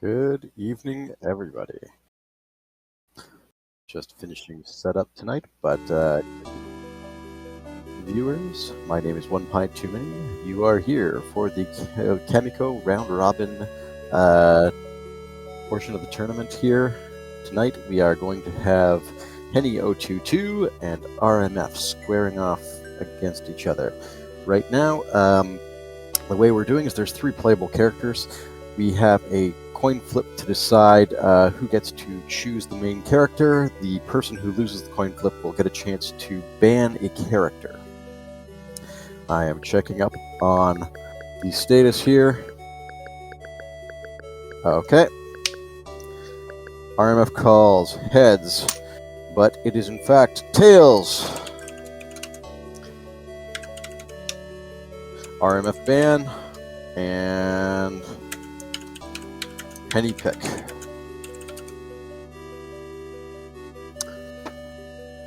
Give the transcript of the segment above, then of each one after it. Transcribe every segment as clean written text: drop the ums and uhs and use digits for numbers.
Good evening, everybody. Just finishing setup tonight, but viewers, my name is One Pint Too Many. You are here for the Kamiko round robin portion of the tournament here. Tonight we are going to have Henny022 and RMF squaring off against each other. Right now, the way we're doing is there's 3 playable characters. We have a coin flip to decide who gets to choose the main character. The person who loses the coin flip will get a chance to ban a character. I am checking up on the status here. Okay. RMF calls heads, but it is in fact tails. RMF ban and Henny pick.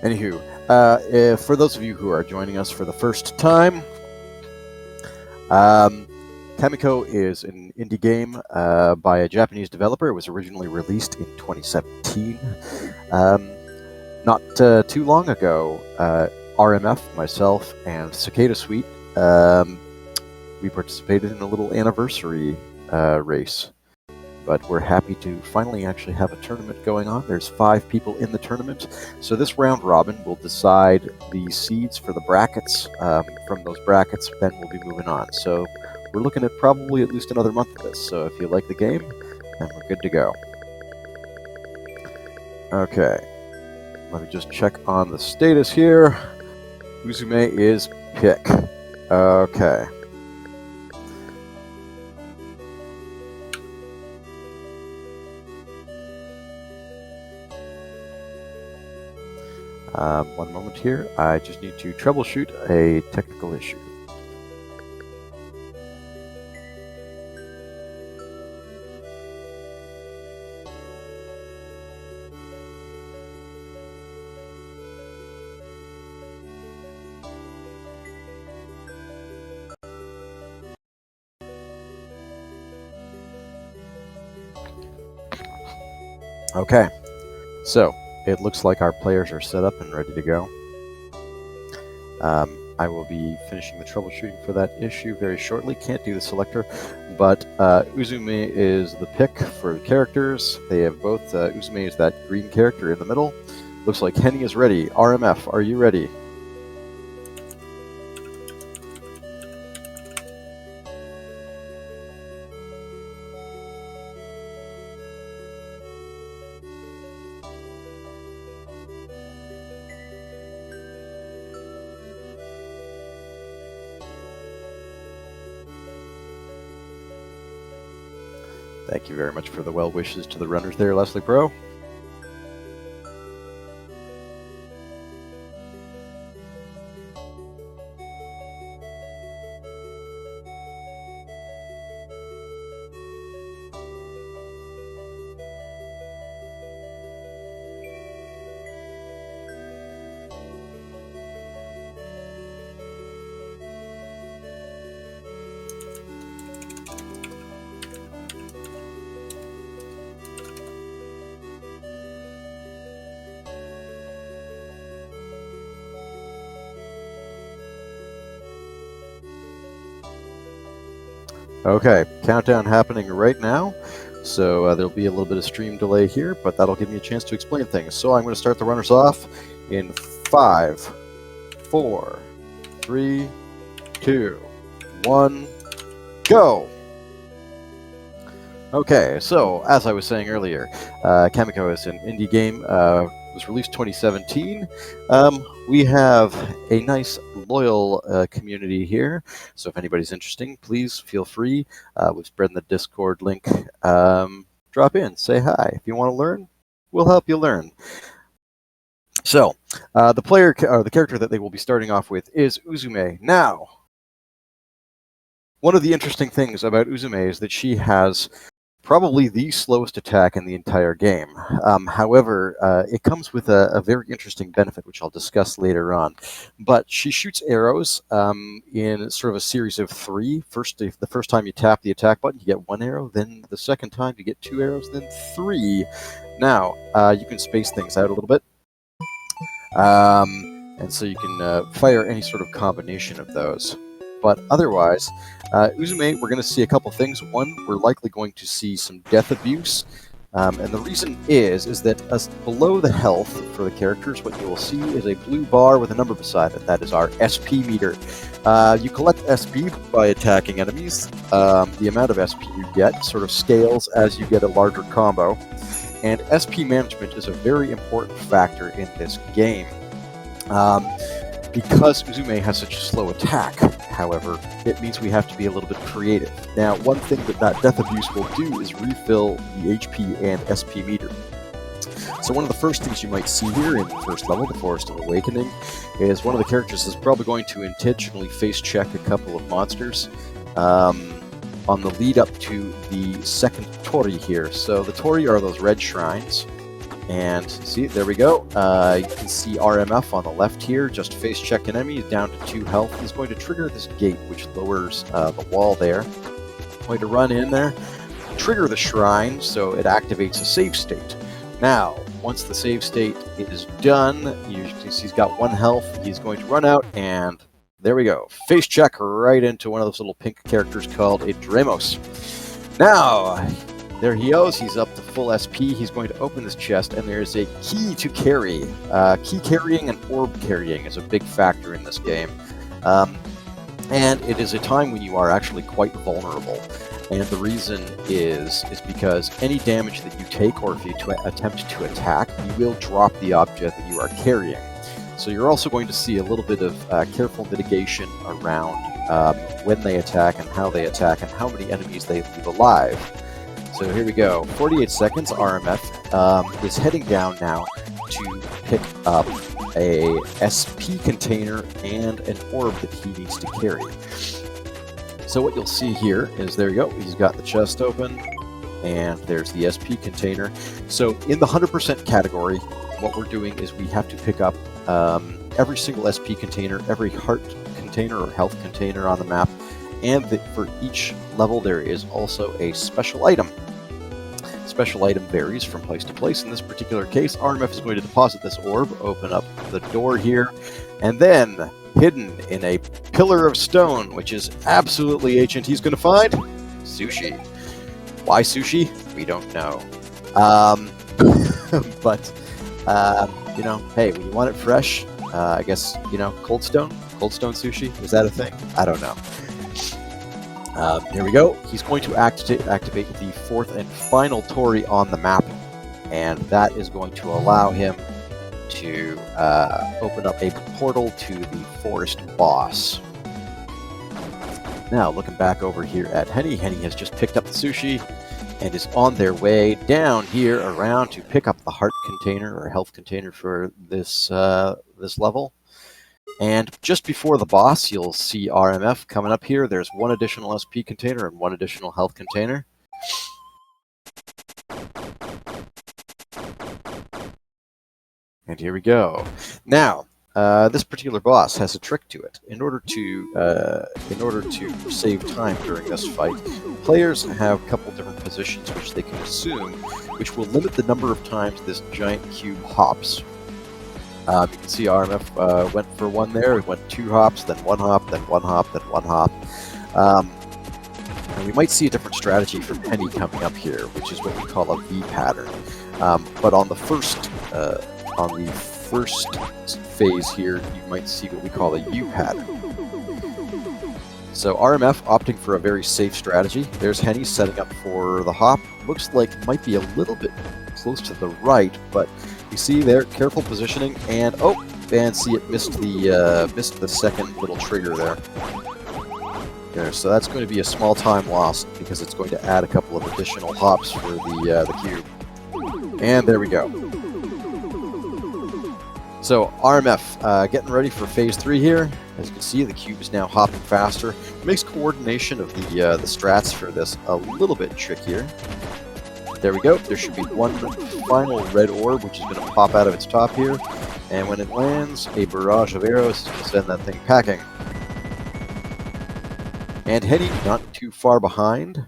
Anywho, for those of you who are joining us for the first time, Kamiko is an indie game by a Japanese developer. It was originally released in 2017. Not too long ago, RMF, myself, and Cicada Suite, we participated in a little anniversary race. But we're happy to finally actually have a tournament going on. There's 5 people in the tournament. So this round robin will decide the seeds for the brackets. From those brackets, then we'll be moving on. So we're looking at probably at least another month of this. So if you like the game, then we're good to go. Okay. Let me just check on the status here. Uzume is pick. Okay. One moment here. I just need to troubleshoot a technical issue. Okay, so it looks like our players are set up and ready to go. I will be finishing the troubleshooting for that issue very shortly. Can't do the selector, but Uzume is the pick for the characters. They have both. Uzume is that green character in the middle. Looks like Henny is ready. RMF, are you ready? Thank you very much for the well wishes to the runners there, Leslie Pro. Okay, countdown happening right now. So there'll be a little bit of stream delay here, but that'll give me a chance to explain things. So I'm going to start the runners off in 5, 4, 3, 2, 1, go! Okay, so as I was saying earlier, Kamiko is an indie game. Was released 2017. We have a nice, loyal community here. So if anybody's interesting, please feel free. We've spread the Discord link. Drop in, say hi. If you want to learn, we'll help you learn. So the player, or the character that they will be starting off with is Uzume. Now, one of the interesting things about Uzume is that she has Probably the slowest attack in the entire game. However, it comes with a very interesting benefit, which I'll discuss later on. But she shoots arrows in sort of a series of 3. First, the first time you tap the attack button, you get 1 arrow. Then the second time, you get 2 arrows. Then 3. Now, you can space things out a little bit. And so you can fire any sort of combination of those. But otherwise, Uzume, we're going to see a couple things. One, we're likely going to see some death abuse. And the reason is that below the health for the characters, what you will see is a blue bar with a number beside it. That is our SP meter. You collect SP by attacking enemies. The amount of SP you get sort of scales as you get a larger combo. And SP management is a very important factor in this game. Because Uzume has such a slow attack, however, it means we have to be a little bit creative. Now, one thing that death abuse will do is refill the HP and SP meter. So one of the first things you might see here in the first level, the Forest of Awakening, is one of the characters is probably going to intentionally face check a couple of monsters on the lead up to the second Tori here. So the Tori are those red shrines. And see, there we go. You can see RMF on the left here, just face check an enemy, down to 2 health. He's going to trigger this gate, which lowers the wall there. Going to run in there, trigger the shrine, so it activates a save state. Now, once the save state is done, you can see he's got 1 health. He's going to run out, and there we go. Face check right into one of those little pink characters called a Dremos. Now, there he goes. He's up to full SP. He's going to open this chest, and there's a key to carry. Key carrying and orb carrying is a big factor in this game. And it is a time when you are actually quite vulnerable. And the reason is because any damage that you take, or if you attempt to attack, you will drop the object that you are carrying. So you're also going to see a little bit of careful mitigation around when they attack and how they attack and how many enemies they leave alive. So here we go. 48 seconds, RMF is heading down now to pick up a SP container and an orb that he needs to carry. So what you'll see here is, there you go, he's got the chest open, and there's the SP container. So in the 100% category, what we're doing is we have to pick up every single SP container, every heart container or health container on the map, and for each level there is also a special item. Special item varies from place to place. In this particular case, RMF is going to deposit this orb, open up the door here, and then, hidden in a pillar of stone, which is absolutely ancient, he's going to find sushi. Why sushi? We don't know. But, you know, hey, when you want it fresh, I guess, you know, cold stone sushi, is that a thing? I don't know. Here we go. He's going to activate the 4th and final Tori on the map, and that is going to allow him to open up a portal to the forest boss. Now, looking back over here at Henny, Henny has just picked up the sushi and is on their way down here around to pick up the heart container or health container for this this level. And just before the boss, you'll see RMF coming up here. There's 1 additional SP container and 1 additional health container. And here we go. Now, this particular boss has a trick to it. In order to save time during this fight, players have a couple different positions which they can assume, which will limit the number of times this giant cube hops. You can see RMF went for 1 there, went 2 hops, then 1 hop, then 1 hop, then 1 hop. And we might see a different strategy from Henny coming up here, which is what we call a V pattern. But on the first phase here, you might see what we call a U pattern. So RMF opting for a very safe strategy. There's Henny setting up for the hop. Looks like it might be a little bit close to the right, but you see there, careful positioning, and see it missed the second little trigger there. So that's going to be a small time loss because it's going to add a couple of additional hops for the cube. And there we go. So RMF getting ready for phase 3 here. As you can see, the cube is now hopping faster. It makes coordination of the strats for this a little bit trickier. There we go. There should be one final red orb, which is going to pop out of its top here. And when it lands, a barrage of arrows to send that thing packing. And Henny, not too far behind,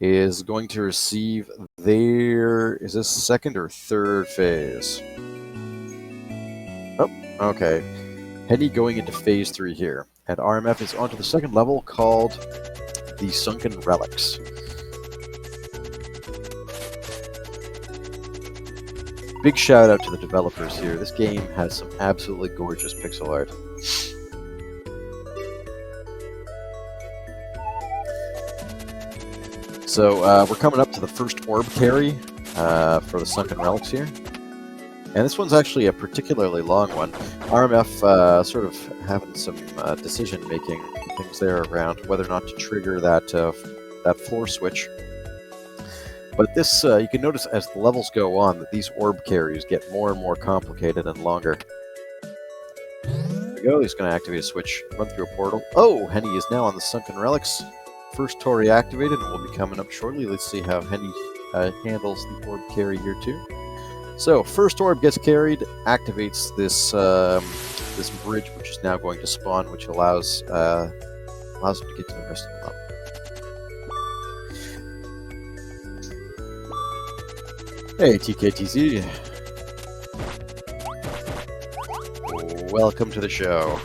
is going to receive their... is this second or third phase? Oh, okay. Henny going into phase 3 here. And RMF is onto the second level called the Sunken Relics. Big shout out to the developers here. This game has some absolutely gorgeous pixel art. So we're coming up to the first orb carry for the Sunken Relics here. And this one's actually a particularly long one. RMF sort of having some decision-making things there around whether or not to trigger that, that floor switch. But this, you can notice as the levels go on that these orb carries get more and more complicated and longer. There we go, he's going to activate a switch, run through a portal. Oh, Henny is now on the Sunken Relics. First Tori activated, and will be coming up shortly. Let's see how Henny handles the orb carry here too. So, first orb gets carried, activates this this bridge, which is now going to spawn, which allows him to get to the rest of the level. Hey, TKTZ. Welcome to the show.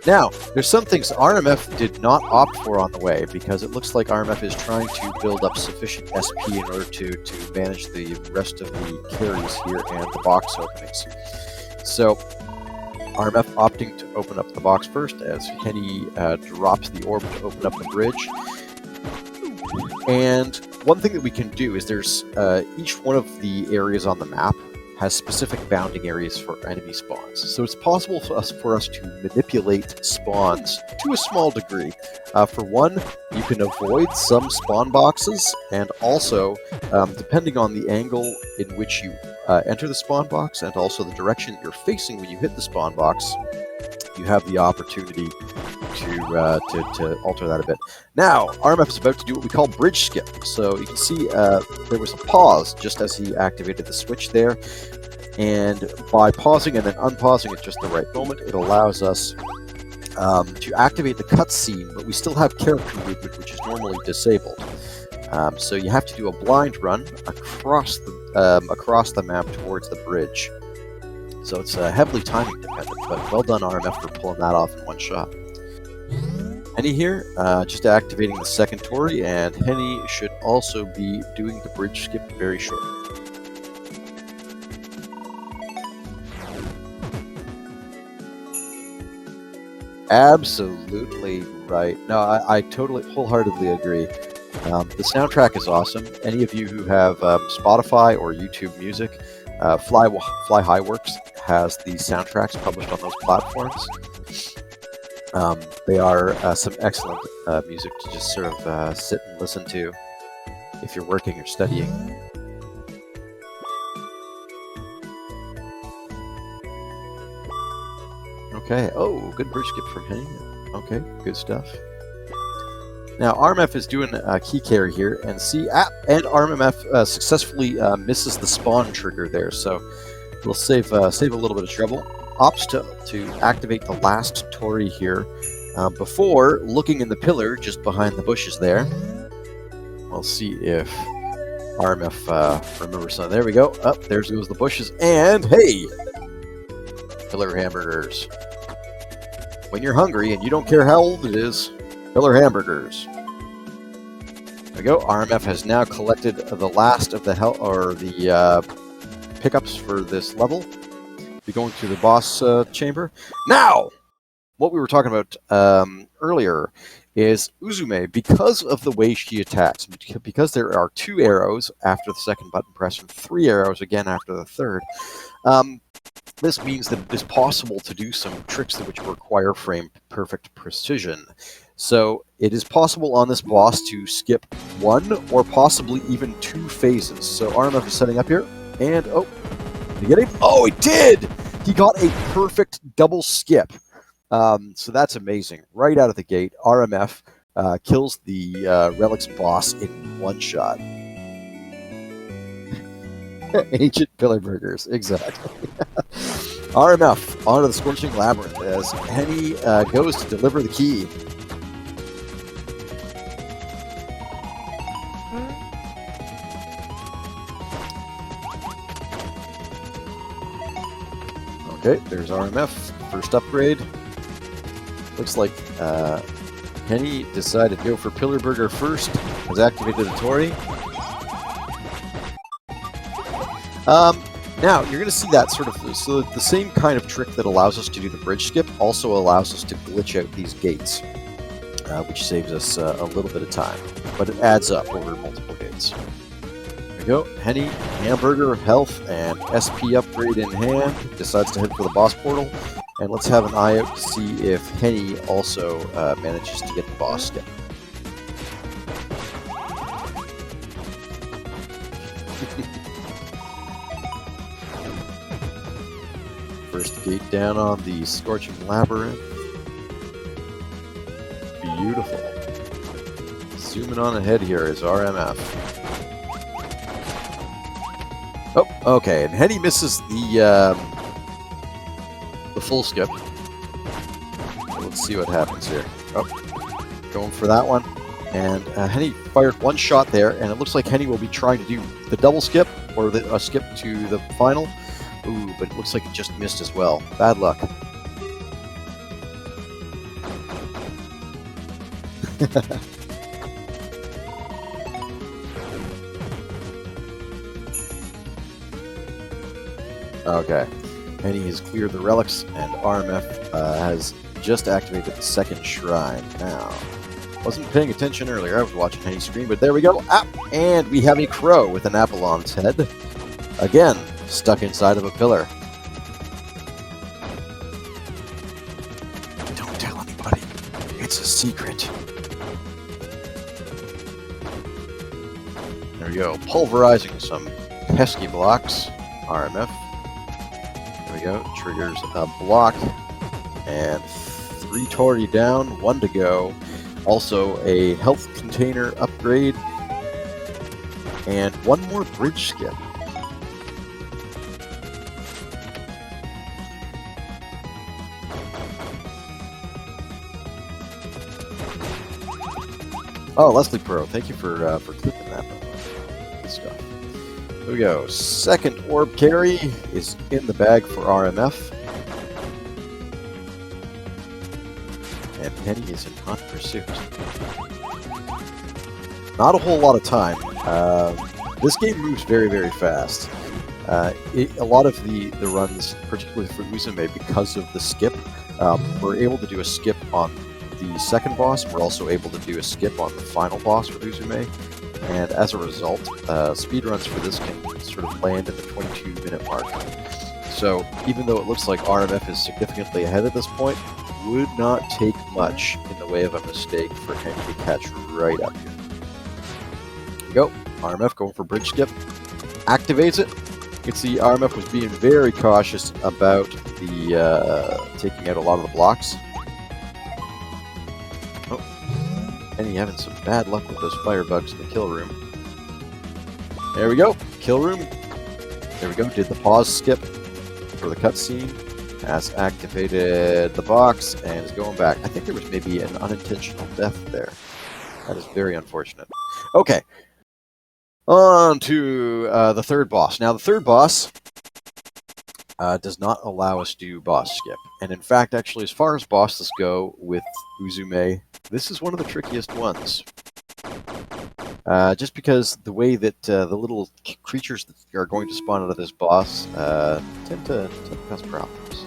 Now, there's some things RMF did not opt for on the way, because it looks like RMF is trying to build up sufficient SP in order to manage the rest of the carries here and the box openings. So, RMF opting to open up the box first, as Henny drops the orb to open up the bridge. And one thing that we can do is there's each one of the areas on the map has specific bounding areas for enemy spawns. So it's possible for us to manipulate spawns to a small degree. For one, you can avoid some spawn boxes, and also, depending on the angle in which you enter the spawn box, and also the direction you're facing when you hit the spawn box, you have the opportunity to alter that a bit. Now, RMF is about to do what we call bridge skip. So you can see there was a pause just as he activated the switch there. And by pausing and then unpausing at just the right moment, it allows us to activate the cutscene, but we still have character movement, which is normally disabled. So you have to do a blind run across the map towards the bridge. So it's heavily timing dependent, but well done RMF for pulling that off in one shot. Henny here, just activating the second Tori, and Henny should also be doing the bridge skip very shortly. Absolutely right. No, I totally, wholeheartedly agree. The soundtrack is awesome. Any of you who have Spotify or YouTube Music, Fly High Works has the soundtracks published on those platforms. They are some excellent music to just sort of sit and listen to if you're working or studying. Okay, oh, good bridge skip from Henny. Okay, good stuff. Now, RMF is doing a key carry here, and and RMF successfully misses the spawn trigger there, so we'll save a little bit of trouble. Opts to activate the last Tori here before looking in the pillar just behind the bushes there. We'll see if RMF remembers something. There we go. Up there goes the bushes, and hey, pillar hamburgers. When you're hungry and you don't care how old it is, pillar hamburgers. There we go. RMF has now collected the last of the pickups for this level. Be going to the boss chamber. Now, what we were talking about earlier is Uzume, because of the way she attacks, because there are 2 arrows after the second button press and 3 arrows again after the third, this means that it is possible to do some tricks which require frame perfect precision. So it is possible on this boss to skip 1 or possibly even 2 phases. So RMF is setting up here, and oh, did you get him? Oh, he did! He got a perfect double skip. So that's amazing. Right out of the gate, RMF kills the Relics boss in one shot. Ancient Pillar Burgers, exactly. RMF onto the Scorching Labyrinth as Henny goes to deliver the key. Okay, there's RMF, first upgrade. Looks like Henny decided to go for Pillar Burger first, has activated the Tori. Now, you're going to see that sort of, so the same kind of trick that allows us to do the bridge skip also allows us to glitch out these gates, which saves us a little bit of time, but it adds up over multiple gates. There we go, Henny, hamburger, health, and SP upgrade in hand, decides to head for the boss portal, and let's have an eye out to see if Henny also manages to get the boss skip. First gate down on the Scorching Labyrinth. Beautiful. Zooming on ahead here is RMF. Oh, okay, and Henny misses the full skip. Let's see what happens here. Oh, going for that one. And Henny fired one shot there, and it looks like Henny will be trying to do the double skip, or a skip to the final. Ooh, but it looks like it just missed as well. Bad luck. Okay. Henny has cleared the relics, and RMF has just activated the second shrine. Now, wasn't paying attention earlier. I was watching Henny's screen, but there we go. Ah, and we have a crow with an apple on its head. Again, stuck inside of a pillar. Don't tell anybody. It's a secret. There we go. Pulverizing some pesky blocks. RMF. There we go. Triggers a block. And 3 Tori down, 1 to go. Also a health container upgrade. And 1 more bridge skip. Oh, Leslie Pro, thank you for clipping that. Good stuff. There we go. Second orb carry is in the bag for RMF. And Henny is in hot pursuit. Not a whole lot of time. This game moves very, very fast. A lot of the runs, particularly for Uzume, because of the skip, we're able to do a skip on the second boss. We're also able to do a skip on the final boss with Uzume, and as a result, speedruns for this can sort of land at the 22-minute mark. So even though it looks like RMF is significantly ahead at this point, would not take much in the way of a mistake for Henny to catch right up here. There we go. RMF going for bridge skip. Activates it. You can see RMF was being very cautious about the taking out a lot of the blocks. Henny having some bad luck with those firebugs in the kill room. There we go. Kill room. There we go. Did the pause skip for the cutscene. Has activated the box and is going back. I think there was maybe an unintentional death there. That is very unfortunate. Okay. On to the third boss. Now, the third boss does not allow us to do boss skip. And in fact, actually, as far as bosses go with Uzume, this is one of the trickiest ones. Just because the way that the little creatures that are going to spawn out of this boss tend to cause problems.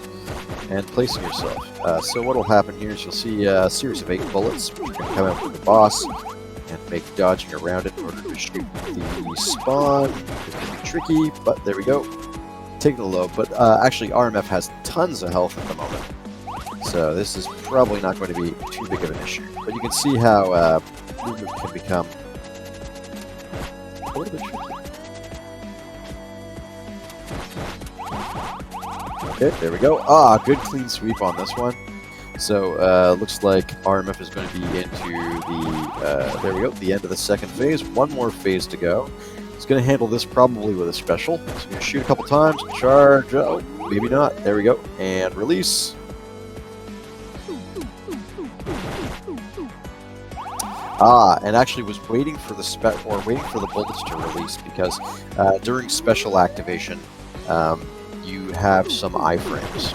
And placing yourself. So what will happen here is you'll see a series of 8 bullets which are going to come out from the boss and make dodging around it in order to shoot the spawn. It's going to be tricky, but there we go. Taking a low, but actually RMF has tons of health at the moment. So this is probably not going to be too big of an issue. But you can see how movement can become a little bit tricky. Okay, there we go. Ah, good clean sweep on this one. So, looks like RMF is going to be into the, there we go, the end of the second phase. One more phase to go. He's going to handle this probably with a special. So he's going to shoot a couple times, charge, oh, maybe not. There we go, and release. Ah, and actually was waiting for the waiting for the bullets to release because during special activation, you have some iframes.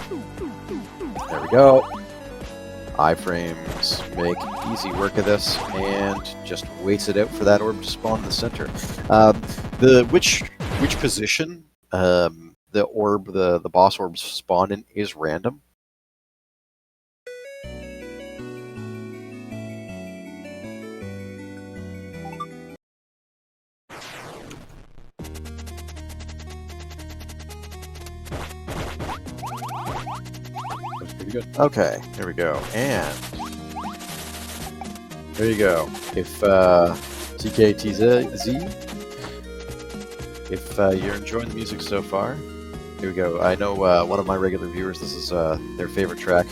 There we go. Iframes make easy work of this, and just waits it out for that orb to spawn in the center. Which position the orb, the boss orbs spawn in is random. Good. Okay, there we go, and there you go. If TKTZ, if you're enjoying the music so far, here we go. I know one of my regular viewers, this is their favorite track.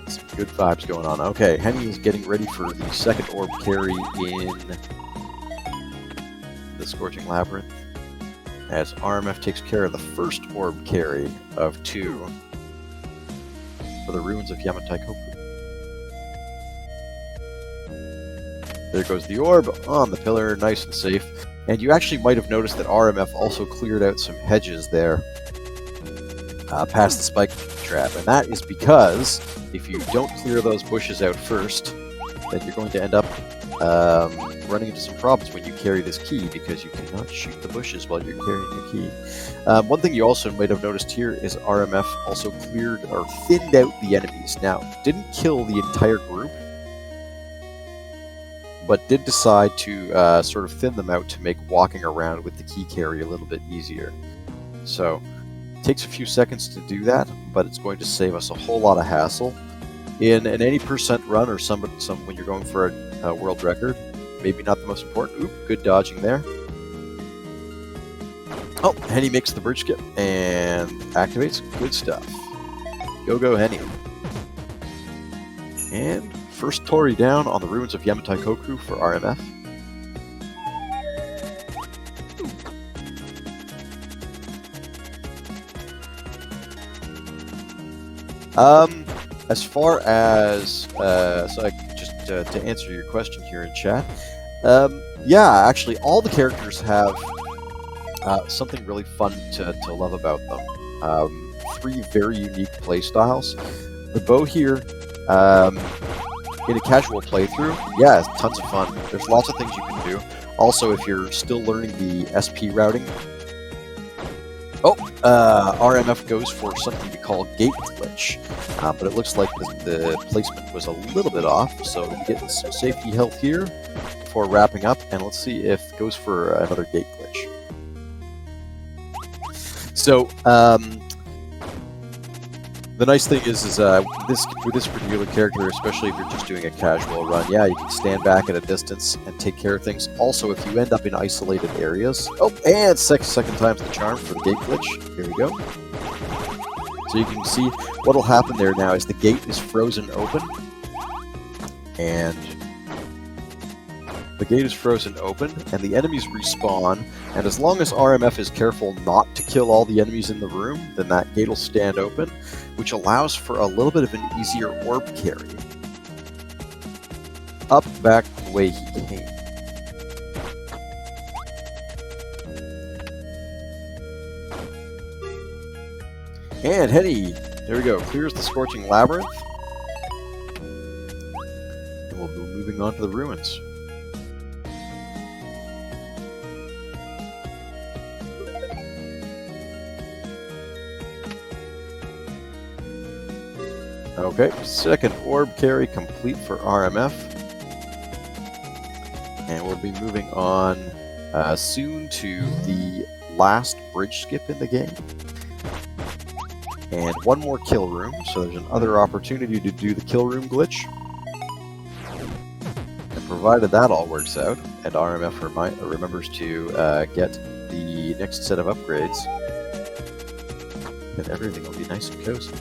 Some good vibes going on. Okay, Henny is getting ready for the second orb carry in the Scorching Labyrinth, as RMF takes care of the first orb carry of 2 for the ruins of Yamatai-Koku. There goes the orb on the pillar, nice and safe. And you actually might have noticed that RMF also cleared out some hedges there past the spike trap, and that is because if you don't clear those bushes out first, then you're going to end up running into some problems when you carry this key, because you cannot shoot the bushes while you're carrying the key. One thing you also might have noticed here is RMF also cleared or thinned out the enemies. Now, didn't kill the entire group, but did decide to sort of thin them out to make walking around with the key carry a little bit easier. So, it takes a few seconds to do that, but it's going to save us a whole lot of hassle. In an 80% run, or some when you're going for a world record, maybe not the most important. Oop, good dodging there. Oh, Henny makes the bridge skip and activates. Good stuff. Go, Henny. And first Tori down on the ruins of Yamatai-Koku for RMF. As far as so I just to answer your question here in chat, yeah, actually all the characters have something really fun to love about them. 3 very unique play styles. The bow here, in a casual playthrough, yeah, tons of fun. There's lots of things you can do. Also, if you're still learning the SP routing, RMF goes for something we call gate glitch, but it looks like the placement was a little bit off, so we get some safety health here before wrapping up, and let's see if it goes for another gate glitch. So, the nice thing is with this particular character, especially if you're just doing a casual run, yeah, you can stand back at a distance and take care of things. Also, if you end up in isolated areas, and second time's the charm for the gate glitch. Here we go. So you can see what'll happen there now is the gate is frozen open, and the gate is frozen open, and the enemies respawn, and as long as RMF is careful not to kill all the enemies in the room, then that gate will stand open, which allows for a little bit of an easier orb carry. Up, back, the way he came. And Henny, there we go, clears the Scorching Labyrinth. And we'll be moving on to the ruins. Okay, second orb carry complete for RMF. And we'll be moving on soon to the last bridge skip in the game. And one more kill room, so there's another opportunity to do the kill room glitch. And provided that all works out, and RMF remembers to get the next set of upgrades, then everything will be nice and cozy.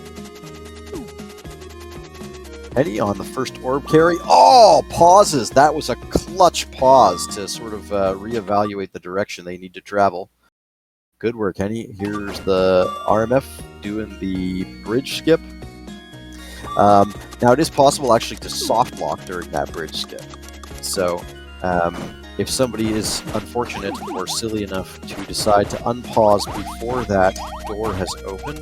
Henny on the first orb carry. Oh, pauses! That was a clutch pause to sort of reevaluate the direction they need to travel. Good work, Henny. Here's the RMF doing the bridge skip. Now, it is possible actually to soft lock during that bridge skip. So, if somebody is unfortunate or silly enough to decide to unpause before that door has opened,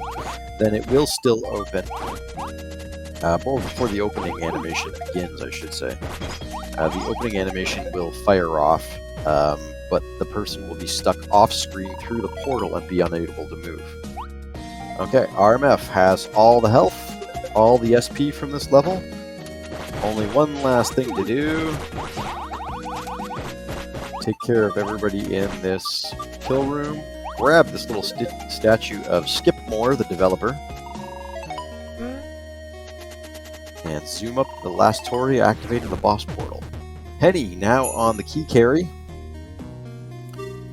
then it will still open. More before the opening animation begins, I should say. The opening animation will fire off, but the person will be stuck off-screen through the portal and be unable to move. Okay, RMF has all the health, all the SP from this level. Only one last thing to do. Take care of everybody in this kill room. Grab this little statue of Skipmore, the developer. And zoom up the last Tory, activating the boss portal. Henny now on the key carry.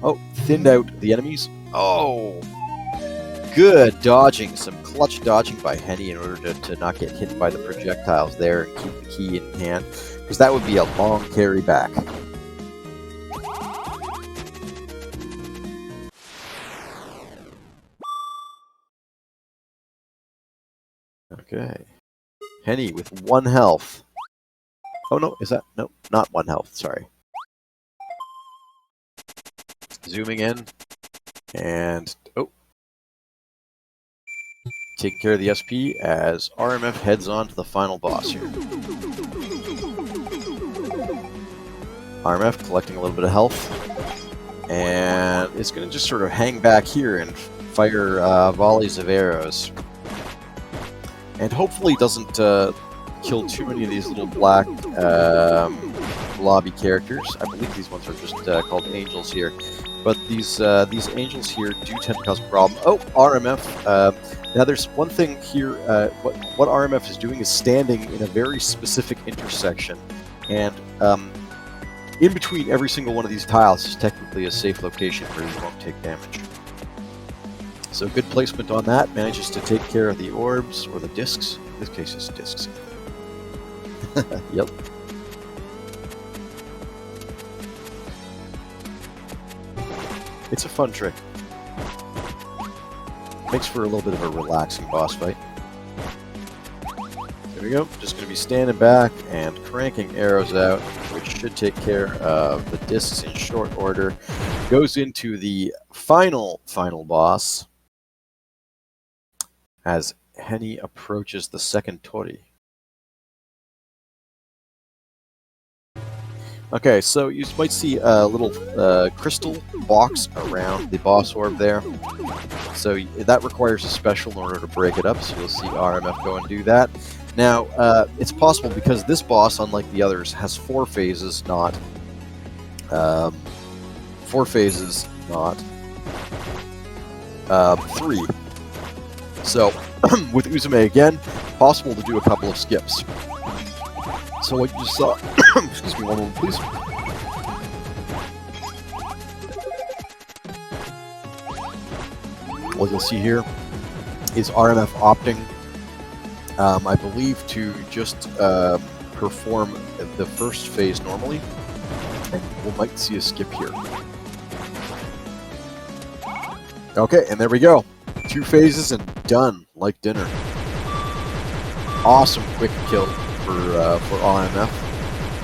Oh, thinned out the enemies. Oh, good dodging. Some clutch dodging by Henny in order to not get hit by the projectiles there and keep the key in hand, because that would be a long carry back. Okay. Henny with 1 health. Oh no, is that? No, not 1 health, sorry. Zooming in. And, oh. Taking care of the SP as RMF heads on to the final boss here. RMF collecting a little bit of health. And it's going to just sort of hang back here and fire volleys of arrows. And hopefully doesn't kill too many of these little black blobby characters. I believe these ones are just called angels here. But these angels here do tend to cause a problem. Oh, RMF. Now there's one thing here. What RMF is doing is standing in a very specific intersection. And in between every single one of these tiles is technically a safe location where you won't take damage. So good placement on that. Manages to take care of the orbs, or the discs. In this case, it's discs. Yep. It's a fun trick. Makes for a little bit of a relaxing boss fight. There we go. Just going to be standing back and cranking arrows out, which should take care of the discs in short order. Goes into the final boss as Henny approaches the second Tori. Okay, so you might see a little crystal box around the boss orb there. So that requires a special in order to break it up, so you'll see RMF go and do that. Now, it's possible because this boss, unlike the others, has 4 phases, not... 4 phases, not... 3. So, with Uzume again, possible to do a couple of skips. So what you just saw... excuse me, one moment, please. What you'll see here is RMF opting, I believe, to just perform the first phase normally. And we might see a skip here. Okay, and there we go. 2 phases and done, like dinner. Awesome quick kill for RMF.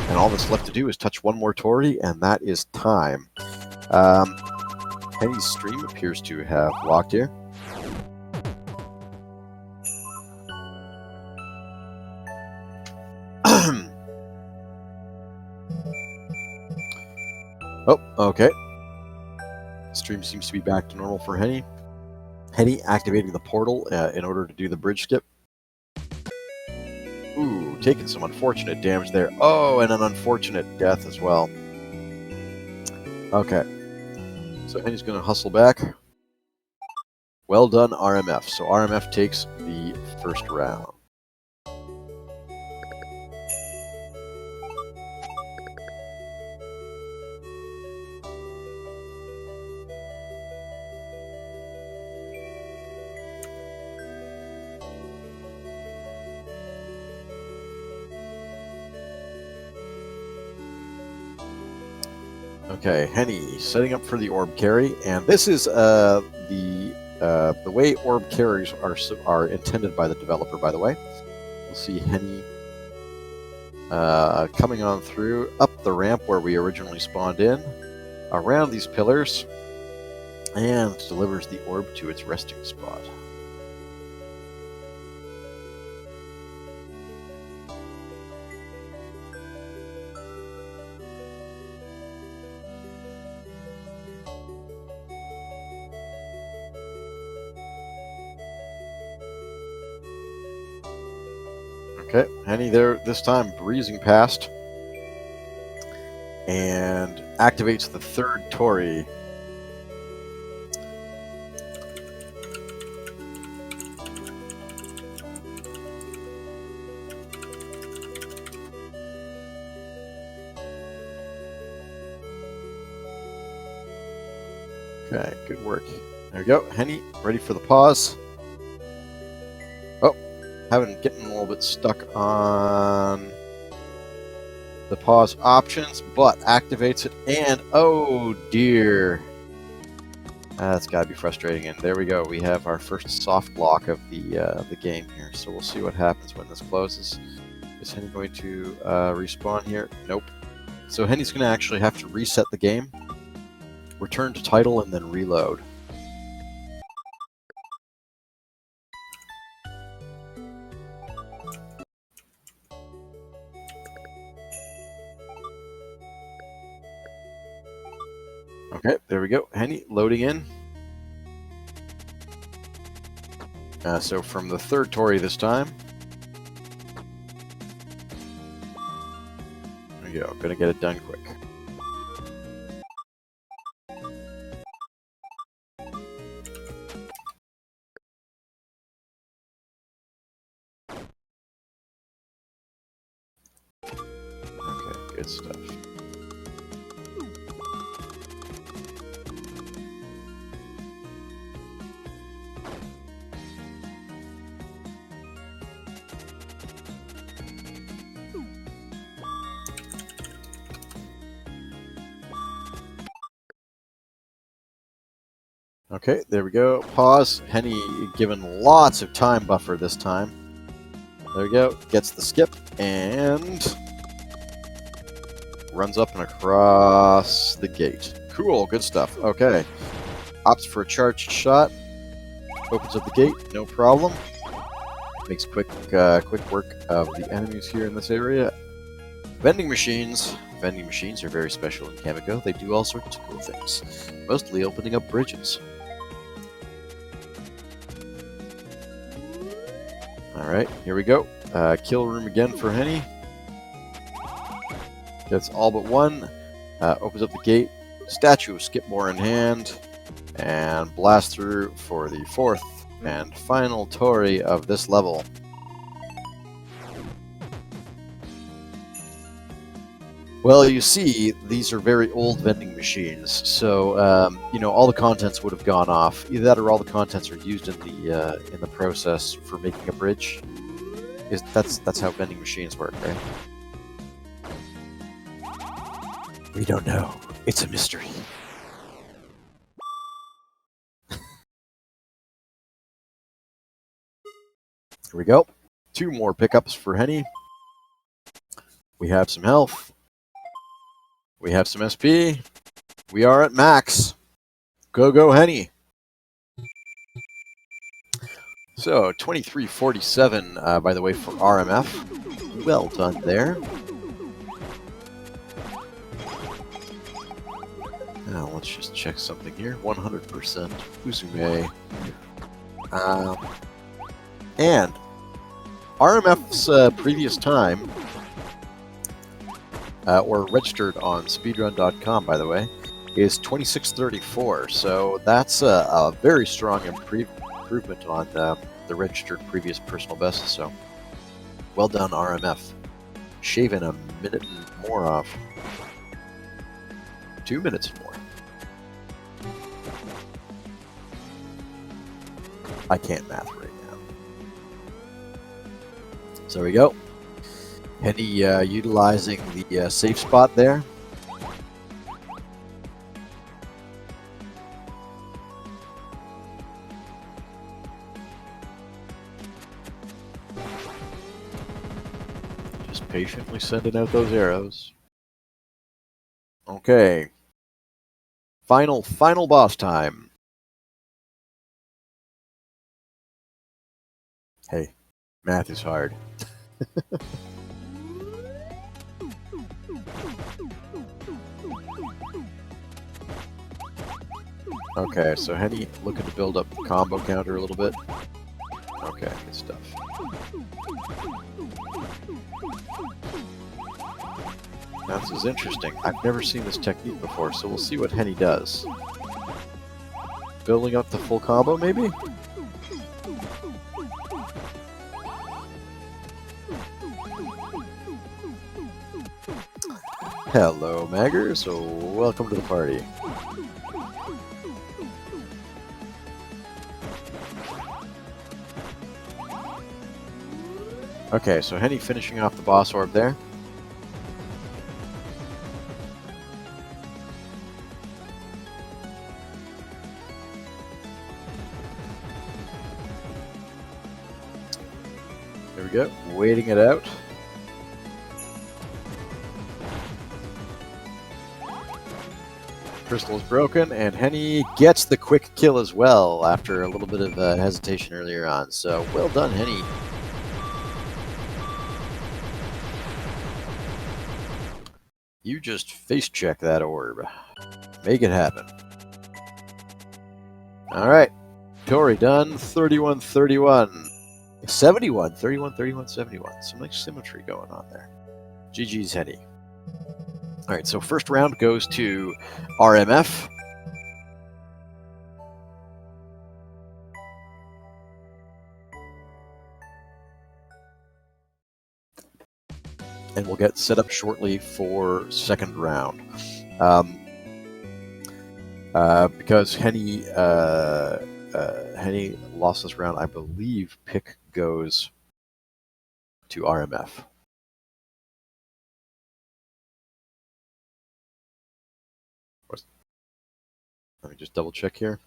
And all that's left to do is touch one more Tori, and that is time. Henny's stream appears to have locked here. Oh, okay. Stream seems to be back to normal for Henny. Henny activating the portal in order to do the bridge skip. Ooh, taking some unfortunate damage there. Oh, and an unfortunate death as well. Okay. So Henny's going to hustle back. Well done, RMF. So RMF takes the first round. Okay, Henny setting up for the orb carry, and this is the way orb carries are intended by the developer. By the way, we'll see Henny coming on through up the ramp where we originally spawned in, around these pillars, and delivers the orb to its resting spot. Okay, Henny there this time breezing past and activates the third Torii. Okay, good work. There we go. Henny, ready for the pause. Oh, getting a little bit stuck on the pause options, but activates it, and oh dear. That's got to be frustrating, and there we go. We have our first soft lock of the game here, so we'll see what happens when this closes. Is Henny going to respawn here? Nope. So Henny's going to actually have to reset the game, return to title, and then reload. Okay, there we go. Henny loading in. So from the third Torii this time. There we go. Gonna get it done quick. Okay, good stuff. Okay, there we go. Pause. Henny given lots of time buffer this time. There we go. Gets the skip and runs up and across the gate. Cool, good stuff. Okay. Opts for a charged shot. Opens up the gate, no problem. Makes quick work of the enemies here in this area. Vending machines. Vending machines are very special in Kamiko. They do all sorts of cool things, mostly opening up bridges. Alright, here we go. Kill room again for Henny. Gets all but one. Opens up the gate. Statue of Skipmore in hand. And blast through for the fourth and final Torii of this level. Well, you see, these are very old vending machines, so you know, all the contents would have gone off. Either that, or all the contents are used in the process for making a bridge. That's how vending machines work, right? We don't know. It's a mystery. Here we go. 2 more pickups for Henny. We have some health. We have some SP. We are at max. Go, Henny. So, 2347, by the way, for RMF. Well done there. Now, let's just check something here. 100%. Uzume. And RMF's previous time, or registered on Speedrun.com, by the way, is 2634. So that's a very strong improvement on the registered previous personal best. So well done, RMF. Shaving a minute and more off. 2 minutes more. I can't math right now. So there we go. Henny utilizing the safe spot there. patiently sending out those arrows. Okay. Final boss time. Hey, math is hard. Okay, so Henny looking to build up the combo counter a little bit. Okay, good stuff. Now this is interesting. I've never seen this technique before, so we'll see what Henny does. Building up the full combo, maybe? Hello, Maggers. So welcome to the party. Okay, so Henny finishing off the boss orb there. There we go, waiting it out. Crystal is broken, and Henny gets the quick kill as well after a little bit of hesitation earlier on. So, well done, Henny. You just face check that orb. Make it happen. Alright. Tori done. 31-31. 71. 31-31, 71. Some nice symmetry going on there. GG's, Henny. Alright, so first round goes to RMF. And we'll get set up shortly for second round. Because Henny lost this round, I believe pick goes to RMF. Let me just double check here.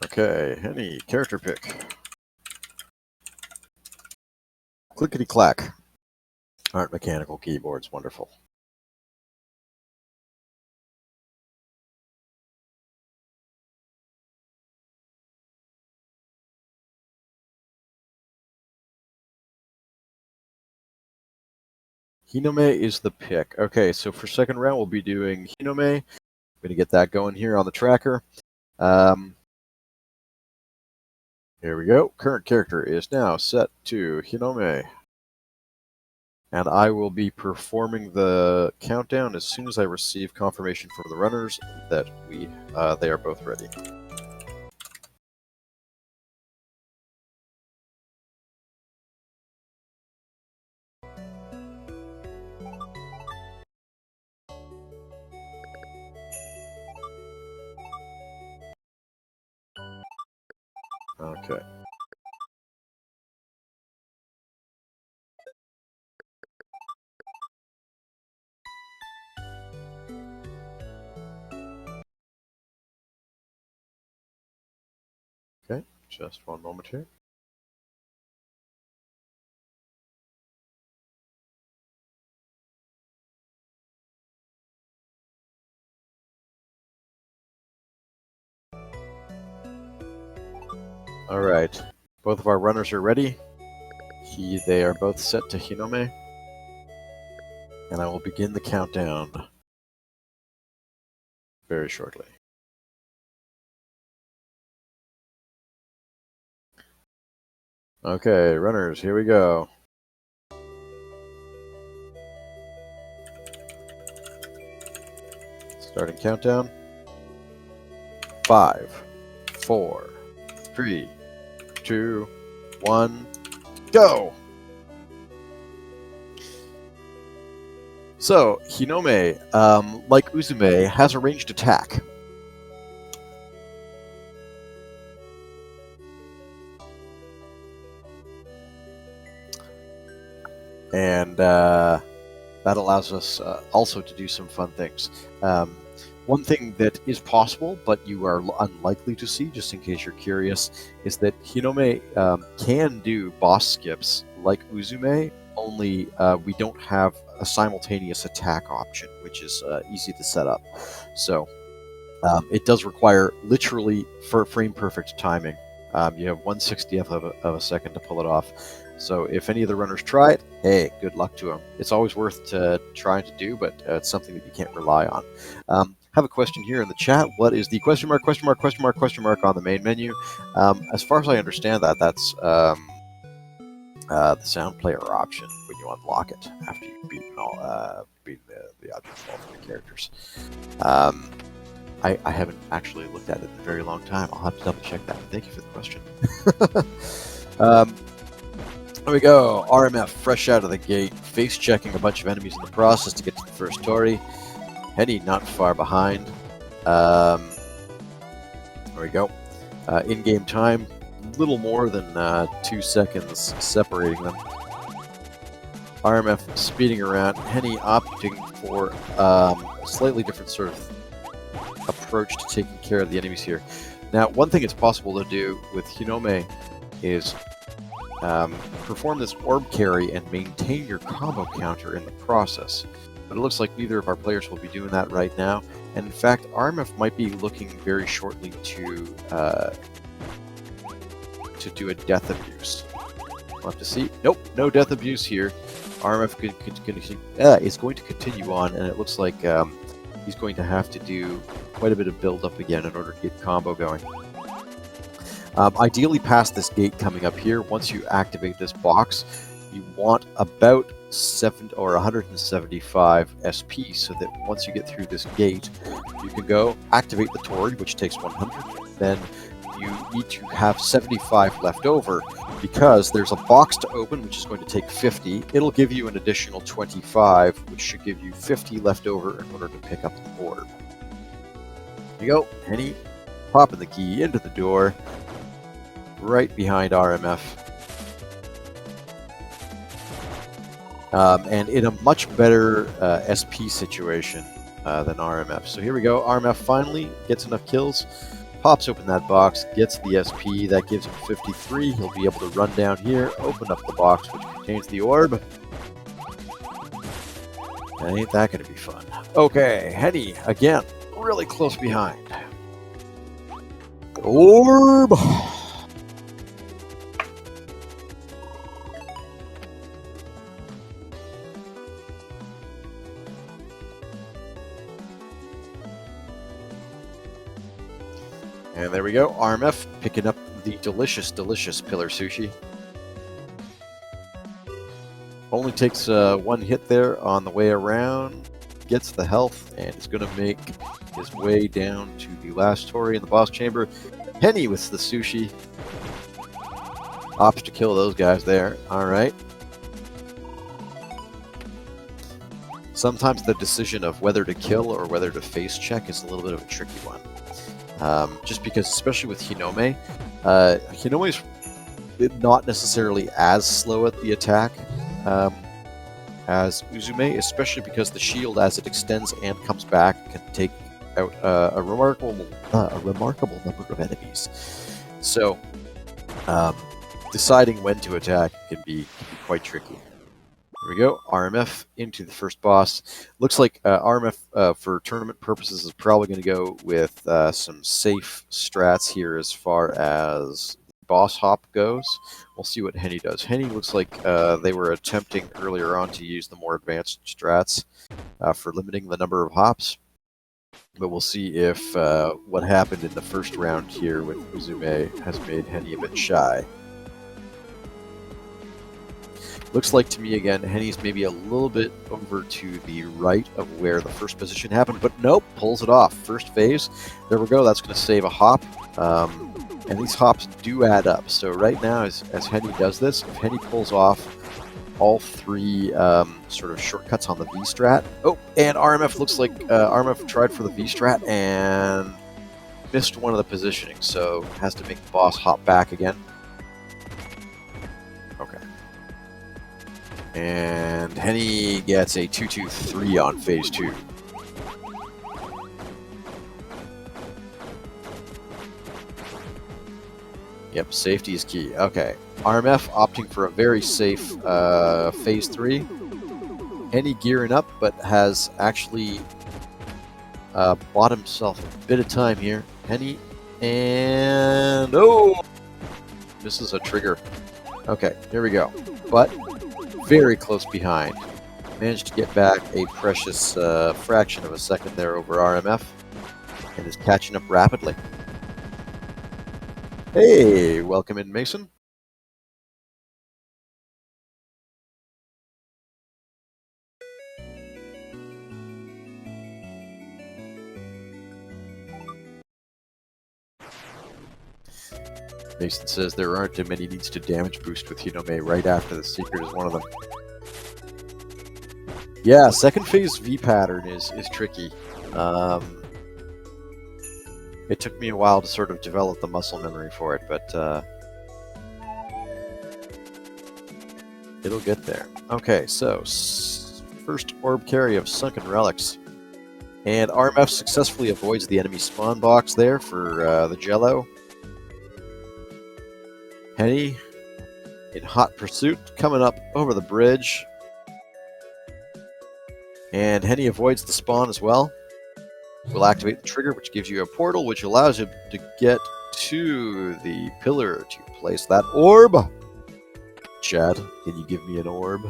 Okay, Henny, character pick. Clickety clack. Aren't mechanical keyboards wonderful? Hinome is the pick. Okay, so for second round, we'll be doing Hinome. I'm going to get that going here on the tracker. Here we go. Current character is now set to Hinome. And I will be performing the countdown as soon as I receive confirmation from the runners that they are both ready. Okay. Okay, just one moment here. All right, both of our runners are ready. They are both set to Hinome. And I will begin the countdown very shortly. Okay, runners, here we go. Starting countdown. 5, 4, 3, 2, 1, go! So, Hinome, like Uzume, has a ranged attack. And that allows us also to do some fun things. One thing that is possible, but you are unlikely to see, just in case you're curious, is that Hinome can do boss skips like Uzume, only we don't have a simultaneous attack option, which is easy to set up. So it does require literally frame perfect timing. You have 1/60th of a second to pull it off. So if any of the runners try it, hey, good luck to them. It's always worth trying to do, but it's something that you can't rely on. Have a question here in the chat. What is the question mark on the main menu? As far as I understand that, that's the sound player option when you unlock it after you've beaten the objects of all 3 characters. I haven't actually looked at it in a very long time. I'll have to double check that. Thank you for the question. There we go. RMF, fresh out of the gate, face checking a bunch of enemies in the process to get to the first Tori. Henny not far behind. There we go. In-game time, little more than 2 seconds separating them. RMF speeding around. Henny opting for a slightly different sort of approach to taking care of the enemies here. Now, one thing it's possible to do with Hinome is perform this orb carry and maintain your combo counter in the process. But it looks like neither of our players will be doing that right now. And in fact, RMF might be looking very shortly to do a death abuse. We'll have to see. Nope, no death abuse here. RMF is going to continue on, and it looks like he's going to have to do quite a bit of build-up again in order to get combo going. Ideally past this gate coming up here, once you activate this box, you want about 175 SP, so that once you get through this gate, you can go activate the Tori, which takes 100. Then you need to have 75 left over, because there's a box to open, which is going to take 50. It'll give you an additional 25, which should give you 50 left over in order to pick up the orb. There you go. Henny popping the key into the door, right behind RMF. And in a much better SP situation than RMF. So here we go. RMF finally gets enough kills, pops open that box, gets the SP. That gives him 53. He'll be able to run down here, open up the box which contains the orb. And ain't that going to be fun. Okay, Henny, again, really close behind. Orb! And there we go, RMF picking up the delicious, delicious pillar sushi. Only takes 1 hit there on the way around, gets the health, and is going to make his way down to the last Tori in the boss chamber. Henny with the sushi. Opts to kill those guys there. Alright. Sometimes the decision of whether to kill or whether to face check is a little bit of a tricky one. Just because, especially with Hinome, Hinome's not necessarily as slow at the attack as Uzume, especially because the shield, as it extends and comes back, can take out a remarkable number of enemies. So, deciding when to attack can be quite tricky. Here we go, RMF into the first boss. Looks like RMF, for tournament purposes, is probably going to go with some safe strats here as far as boss hop goes. We'll see what Henny does. Henny looks like they were attempting earlier on to use the more advanced strats for limiting the number of hops. But we'll see if what happened in the first round here with Uzume has made Henny a bit shy. Looks like to me, again, Henny's maybe a little bit over to the right of where the first position happened, but nope, pulls it off. First phase, there we go, that's going to save a hop. And these hops do add up. So right now, as Henny does this, if Henny pulls off all 3 sort of shortcuts on the V-strat. Oh, and RMF looks like RMF tried for the V-strat and missed one of the positioning, so has to make the boss hop back again. Okay. And Henny gets a 2-2-3 on phase 2. Yep, safety is key. Okay. RMF opting for a very safe phase 3. Henny gearing up, but has actually bought himself a bit of time here. Henny, and oh! Misses a trigger. Okay, here we go. But very close behind. Managed to get back a precious fraction of a second there over RMF, and is catching up rapidly. Hey, welcome in, Mason. Mason says there aren't too many needs to damage boost with Hinome right after the secret is one of them. Yeah, second phase V pattern is tricky. It took me a while to sort of develop the muscle memory for it, but it'll get there. Okay, so first orb carry of Sunken Relics. And RMF successfully avoids the enemy spawn box there for the Jello. Henny in hot pursuit, coming up over the bridge. And Henny avoids the spawn as well. Will activate the trigger, which gives you a portal, which allows you to get to the pillar to place that orb. Chad, can you give me an orb?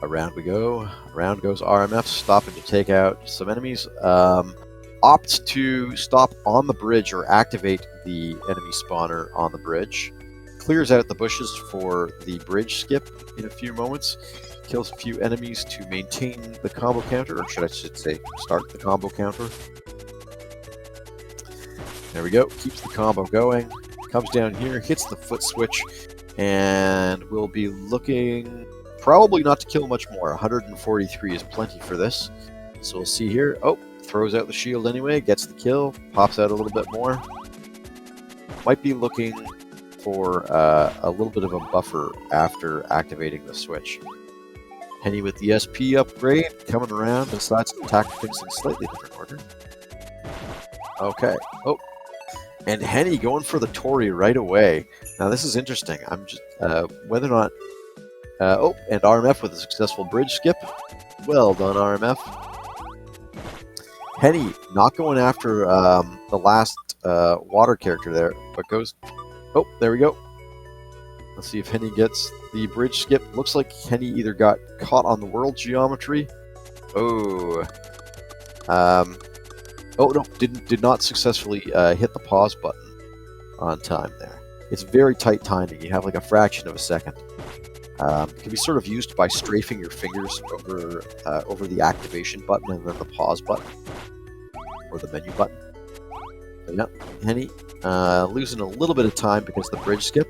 Around we go. Around goes RMF, stopping to take out some enemies. Opts to stop on the bridge or activate the enemy spawner on the bridge. Clears out the bushes for the bridge skip in a few moments. Kills a few enemies to maintain the combo counter, or should I say start the combo counter. There we go. Keeps the combo going. Comes down here, hits the foot switch, and we'll be looking probably not to kill much more. 143 is plenty for this. So we'll see here. Oh, throws out the shield anyway, gets the kill, pops out a little bit more. Might be looking for a little bit of a buffer after activating the switch. Henny with the SP upgrade, coming around, decides to attack things in a slightly different order. Okay. Oh. And Henny going for the Tori right away. Now this is interesting. I'm just whether or not. Oh, and RMF with a successful bridge skip. Well done, RMF. Henny not going after the last water character there, but goes. Oh, there we go. Let's see if Henny gets the bridge skip. Looks like Henny either got caught on the world geometry. Oh. Oh no, did not successfully hit the pause button on time there. It's very tight timing. You have like a fraction of a second. It can be sort of used by strafing your fingers over the activation button and then the pause button or the menu button. But yeah, Henny losing a little bit of time because of the bridge skip,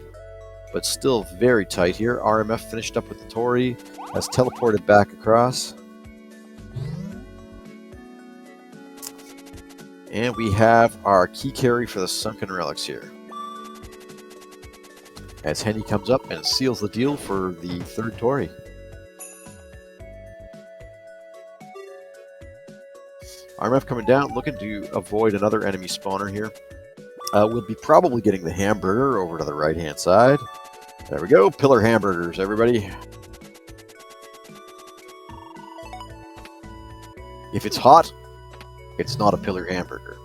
but still very tight here. RMF finished up with the Tori, has teleported back across. And we have our key carry for the Sunken Relics here. As Henny comes up and seals the deal for the third Tori. RMF coming down, looking to avoid another enemy spawner here. We'll be probably getting the hamburger over to the right-hand side. There we go, pillar hamburgers, everybody. If it's hot, it's not a pillar hamburger.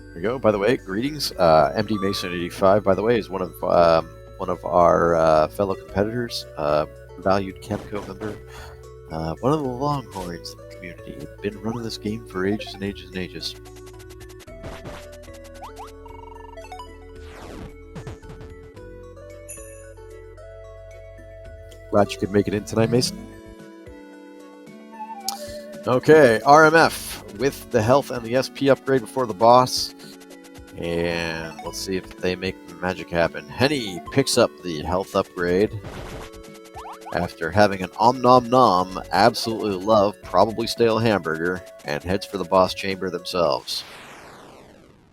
There we go. By the way, greetings. MD Mason 85, by the way, is one of our fellow competitors, valued Kamiko member, one of the Longhorns in the community. Been running this game for ages and ages and ages. Glad you could make it in tonight, Mason. Okay, RMF with the health and the SP upgrade before the boss. And let's see if they make the magic happen. Henny picks up the health upgrade after having an om nom nom, absolutely love, probably stale hamburger, and heads for the boss chamber themselves.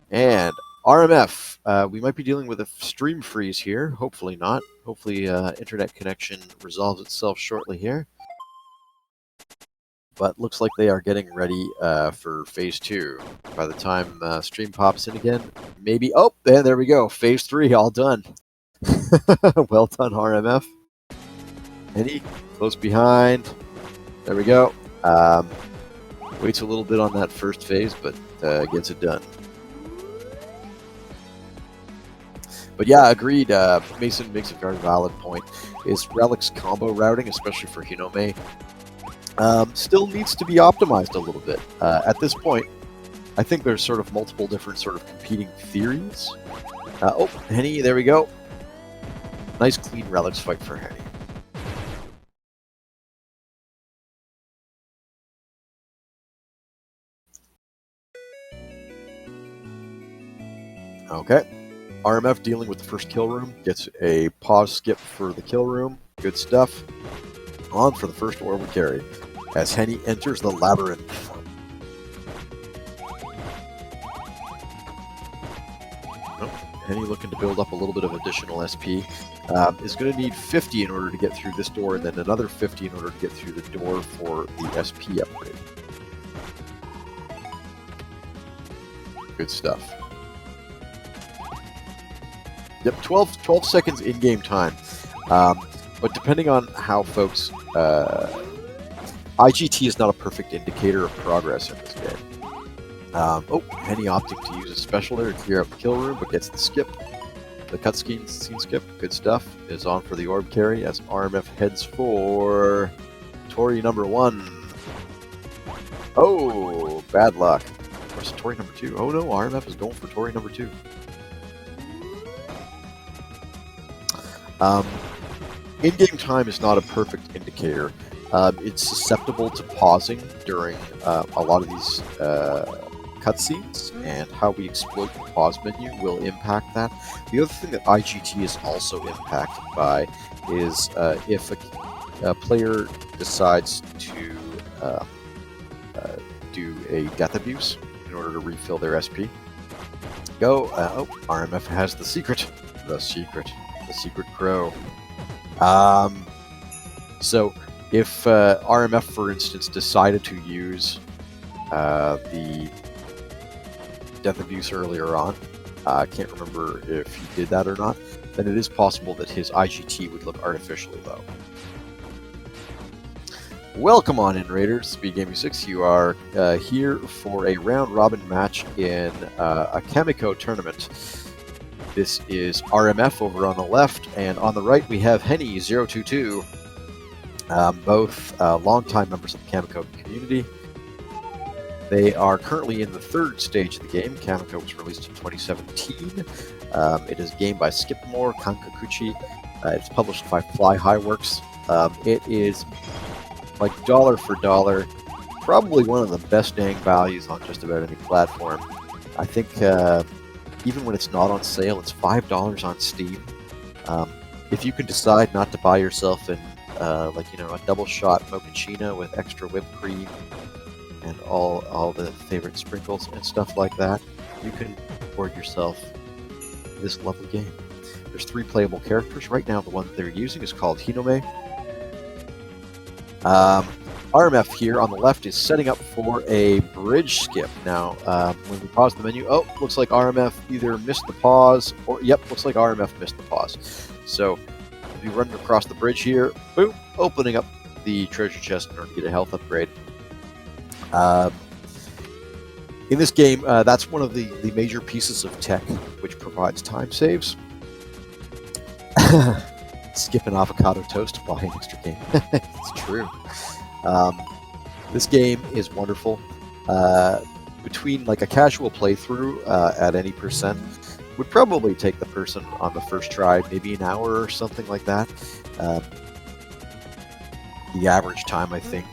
And RMF, we might be dealing with a stream freeze here. Hopefully not. Hopefully internet connection resolves itself shortly here. but looks like they are getting ready for Phase 2. By the time stream pops in again, maybe... Oh, there we go. Phase 3, all done. Well done, RMF. Henny, close behind. There we go. Waits a little bit on that first phase, but gets it done. But yeah, agreed. Mason makes a very valid point. Is Relic's combo routing, especially for Hinome, still needs to be optimized a little bit. At this point, I think there's sort of multiple different sort of competing theories. Oh, Henny, there we go. Nice clean Relics fight for Henny. Okay. RMF dealing with the first kill room. Gets a pause skip for the kill room. Good stuff. On for the first orb carry as Henny enters the labyrinth. Henny looking to build up a little bit of additional SP. Is going to need 50 in order to get through this door, and then another 50 in order to get through the door for the SP upgrade. Good stuff. Yep, 12 seconds in-game time. But depending on how folks... IGT is not a perfect indicator of progress in this game. Oh, Henny opting to use a special there to clear up the kill room, but gets the skip. The cutscene skip, good stuff, is on for the orb carry as RMF heads for Tori number 1. Oh, bad luck. Of course, Tori number 2. Oh no, RMF is going for Tori number 2. In-game time is not a perfect indicator. It's susceptible to pausing during a lot of these cutscenes, and how we exploit the pause menu will impact that. The other thing that IGT is also impacted by is if a player decides to do a death abuse in order to refill their SP. Go! Oh, RMF has the secret. The secret crow. So, if RMF, for instance, decided to use the death abuse earlier on, I can't remember if he did that or not, then it is possible that his IGT would look artificially low. Welcome on in, Raiders. Speed Gaming 6, you are here for a round-robin match in a Kamiko tournament. This is RMF over on the left, and on the right we have Henny022, both longtime members of the Kamiko community. They are currently in the third stage of the game. Kamiko was released in 2017. It is a game by Skipmore Kankakuchi. It's published by Fly High Works. It is like dollar for dollar, probably one of the best dang values on just about any platform. I think even when it's not on sale, it's $5 on Steam. If you can decide not to buy yourself a double shot mochaccino with extra whipped cream and all the favorite sprinkles and stuff like that, you can afford yourself this lovely game. There's 3 playable characters. Right now, the one that they're using is called Hinome. RMF here on the left is setting up for a bridge skip. Now, when we pause the menu, oh, looks like RMF either missed the pause, or, yep, looks like RMF missed the pause. So, if you run across the bridge here, boom, opening up the treasure chest in order to get a health upgrade. In this game, that's one of the major pieces of tech which provides time saves. Skip an avocado toast to buy an extra game. It's true. This game is wonderful. Between like a casual playthrough at any percent would probably take the person on the first try maybe an hour or something like that. The average time, I think,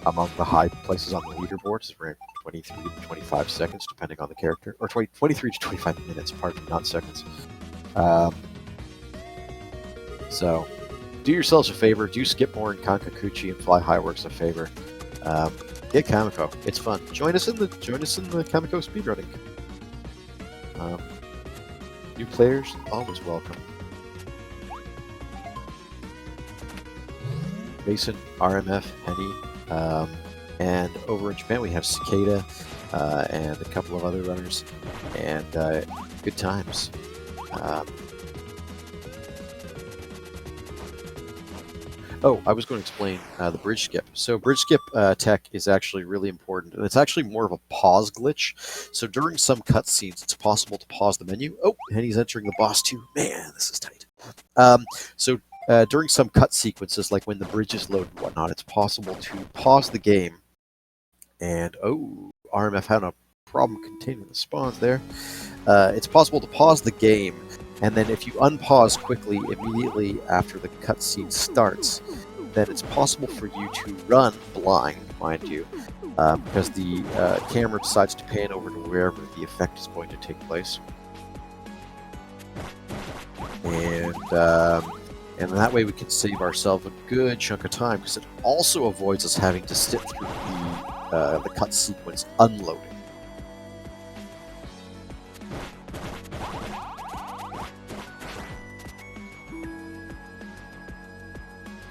among the high places on the leaderboard is around 23 to 25 seconds, depending on the character, or 23 to 25 minutes, pardon me, not seconds. So, do yourselves a favor, do Skipmore and Kankakuchi and Fly High Works a favor. Get Kamiko, it's fun. Join us in the Kamiko speedrunning. New players, always welcome. Mason, RMF, Henny, And over in Japan, we have Cicada and a couple of other runners, and good times. Oh, I was going to explain the bridge skip. So bridge skip tech is actually really important, and it's actually more of a pause glitch. So during some cutscenes, it's possible to pause the menu. Oh, and he's entering the boss too. Man, this is tight. So during some cut sequences, like when the bridge is loaded and whatnot, it's possible to pause the game. And oh, RMF had a problem containing the spawns there. It's possible to pause the game, and then if you unpause quickly immediately after the cutscene starts, then it's possible for you to run blind, mind you, because the camera decides to pan over to wherever the effect is going to take place. And that way we can save ourselves a good chunk of time, because it also avoids us having to sit through the cut sequence unloading.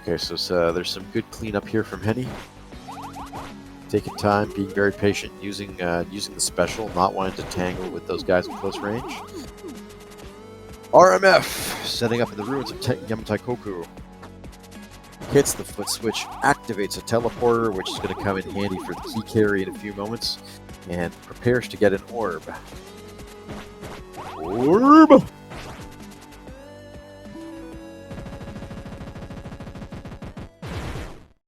Okay, so there's some good cleanup here from Henny. Taking time, being very patient, using the special, not wanting to tangle with those guys in close range. RMF, setting up in the ruins of Yamataikoku. Hits the foot switch, activates a teleporter, which is going to come in handy for the key carry in a few moments, and prepares to get an orb. Orb!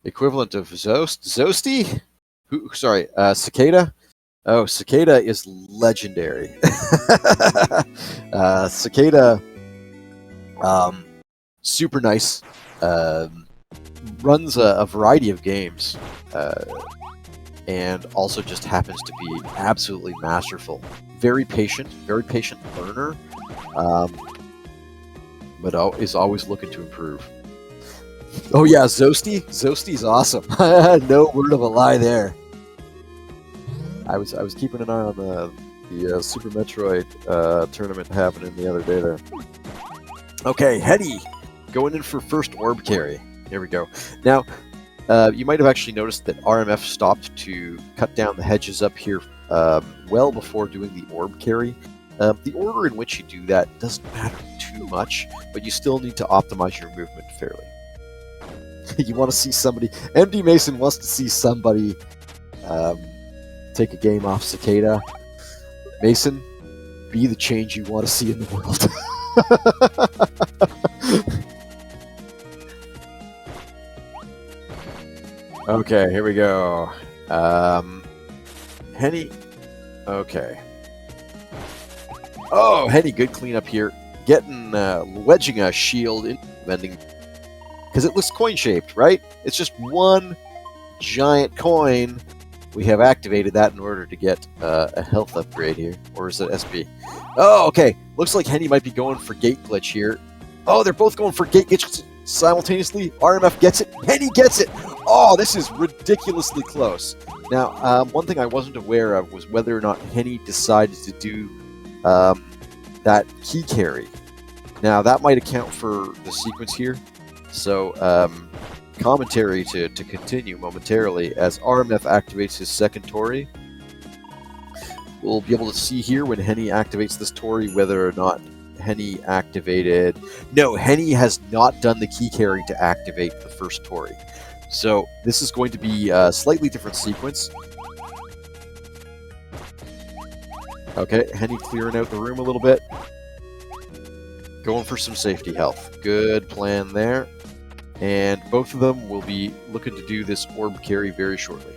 Equivalent of Zosti? Sorry, Cicada? Oh, Cicada is legendary. Cicada, super nice. Runs a variety of games, and also just happens to be absolutely masterful. Very patient learner, but is always looking to improve. Oh yeah, Zosti? Zosti's awesome. No word of a lie there. I was keeping an eye on the Super Metroid tournament happening the other day there. Okay, Henny going in for first orb carry. Here we go. Now, you might have actually noticed that RMF stopped to cut down the hedges up here well before doing the orb carry. The order in which you do that doesn't matter too much, but you still need to optimize your movement fairly. You want to see somebody... MD Mason wants to see somebody take a game off Cicada. Mason, be the change you want to see in the world. Okay, here we go. Henny. Okay. Oh, Henny, good cleanup here. Wedging a shield in vending. Because it looks coin-shaped, right? It's just one giant coin. We have activated that in order to get a health upgrade here. Or is it SB? Oh, okay. Looks like Henny might be going for gate glitch here. Oh, they're both going for gate glitch simultaneously. RMF gets it. Henny gets it. Oh, this is ridiculously close. Now, one thing I wasn't aware of was whether or not Henny decided to do that key carry. Now, that might account for the sequence here. So, commentary to continue momentarily as RMF activates his second Tori. We'll be able to see here when Henny activates this Tori whether or not Henny activated... No, Henny has not done the key carry to activate the first Tori. So, this is going to be a slightly different sequence. Okay, Henny clearing out the room a little bit. Going for some safety health. Good plan there. And both of them will be looking to do this orb carry very shortly.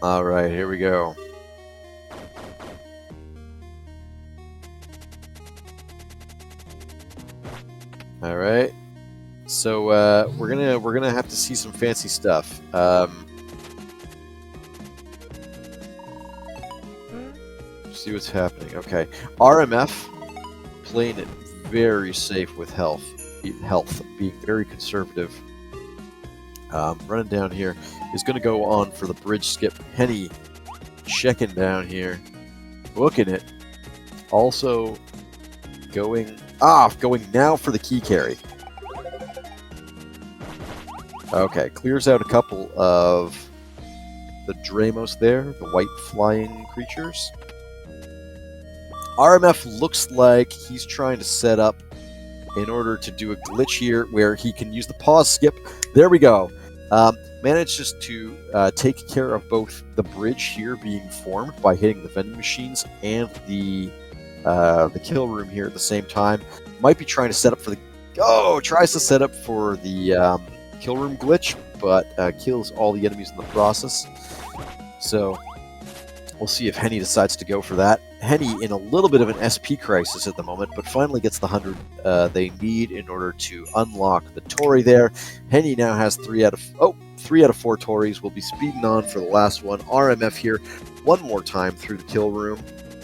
Alright, here we go. Alright. So we're gonna have to see some fancy stuff. See what's happening. Okay, RMF playing it very safe with health, being very conservative. Running down here is going to go on for the bridge skip. Henny checking down here, booking it. Also going off, going now for the key carry. Okay, clears out a couple of the Dramos there, the white flying creatures. RMF looks like he's trying to set up in order to do a glitch here where he can use the pause skip. There we go. Manages to take care of both the bridge here being formed by hitting the vending machines and the kill room here at the same time. Might be trying to set up for the... Oh! Tries to set up for the kill room glitch, but kills all the enemies in the process. So we'll see if Henny decides to go for that. Henny in a little bit of an SP crisis at the moment, but finally gets the 100 they need in order to unlock the Tori there. Henny now has 3 out of 4 Tories. Will be speeding on for the last one. RMF here one more time through the kill room.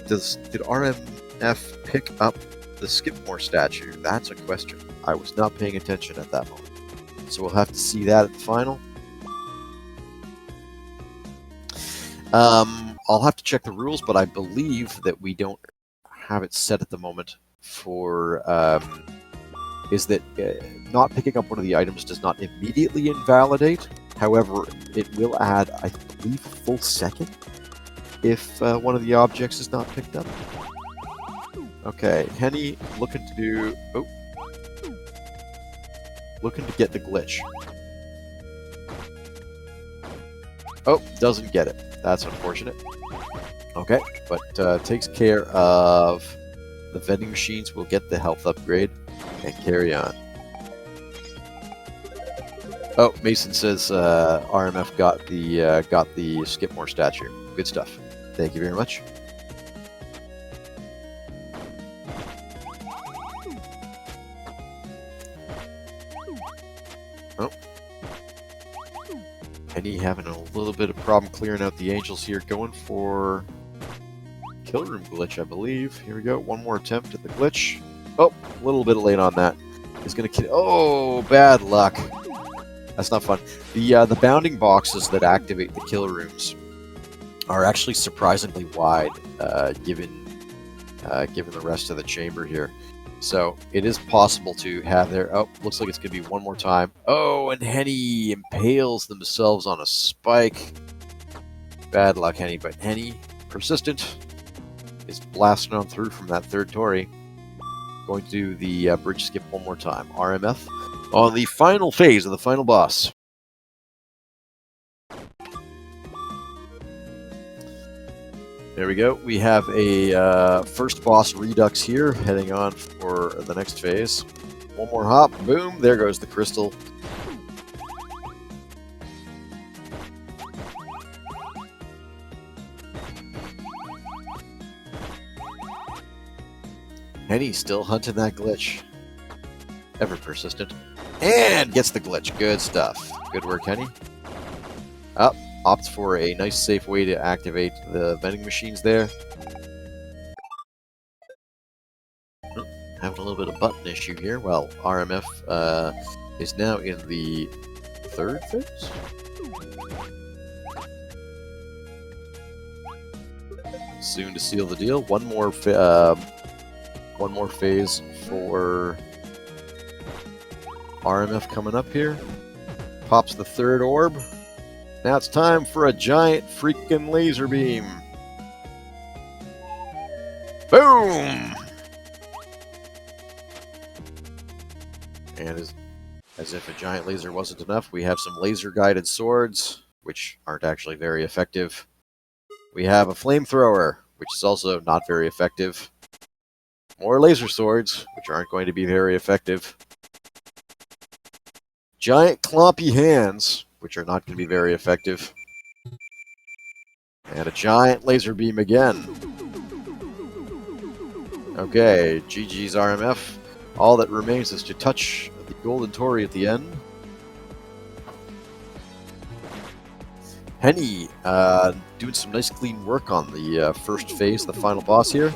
Did RMF pick up the Skipmore statue? That's a question. I was not paying attention at that moment. So we'll have to see that at the final. I'll have to check the rules, but I believe that we don't have it set at the moment for... is that not picking up one of the items does not immediately invalidate. However, it will add, I believe, a full second if one of the objects is not picked up. Okay, Henny looking to do... Oh. Looking to get the glitch. Oh, doesn't get it. That's unfortunate. Okay, but takes care of the vending machines. We'll get the health upgrade and carry on. Oh, Mason says RMF got the Skipmore statue. Good stuff. Thank you very much. Oh. Henny having a little bit of problem clearing out the angels here. Going for kill room glitch, I believe. Here we go. One more attempt at the glitch. Oh, a little bit late on that. He's going to kill... Oh, bad luck. That's not fun. The bounding boxes that activate the kill rooms are actually surprisingly wide, given the rest of the chamber here. So it is possible to have there. Oh, looks like it's going to be one more time. Oh, and Henny impales themselves on a spike. Bad luck, Henny. But Henny, persistent, is blasting on through from that third Tori. Going to do the bridge skip one more time. RMF on the final phase of the final boss. There we go. We have a first boss redux here, heading on for the next phase. One more hop, boom, there goes the crystal. Henny's still hunting that glitch. Ever persistent. And gets the glitch. Good stuff. Good work, Henny. Up. Opts for a nice safe way to activate the vending machines there. Oh, having a little bit of button issue here. Well, RMF is now in the third phase? Soon to seal the deal. One more phase for RMF coming up here. Pops the third orb. Now it's time for a giant freaking laser beam. Boom! And as if a giant laser wasn't enough, we have some laser-guided swords, which aren't actually very effective. We have a flamethrower, which is also not very effective. More laser swords, which aren't going to be very effective. Giant clompy hands, which are not going to be very effective. And a giant laser beam again. Okay, GG's RMF. All that remains is to touch the golden Tori at the end. Henny doing some nice clean work on the first phase, the final boss here.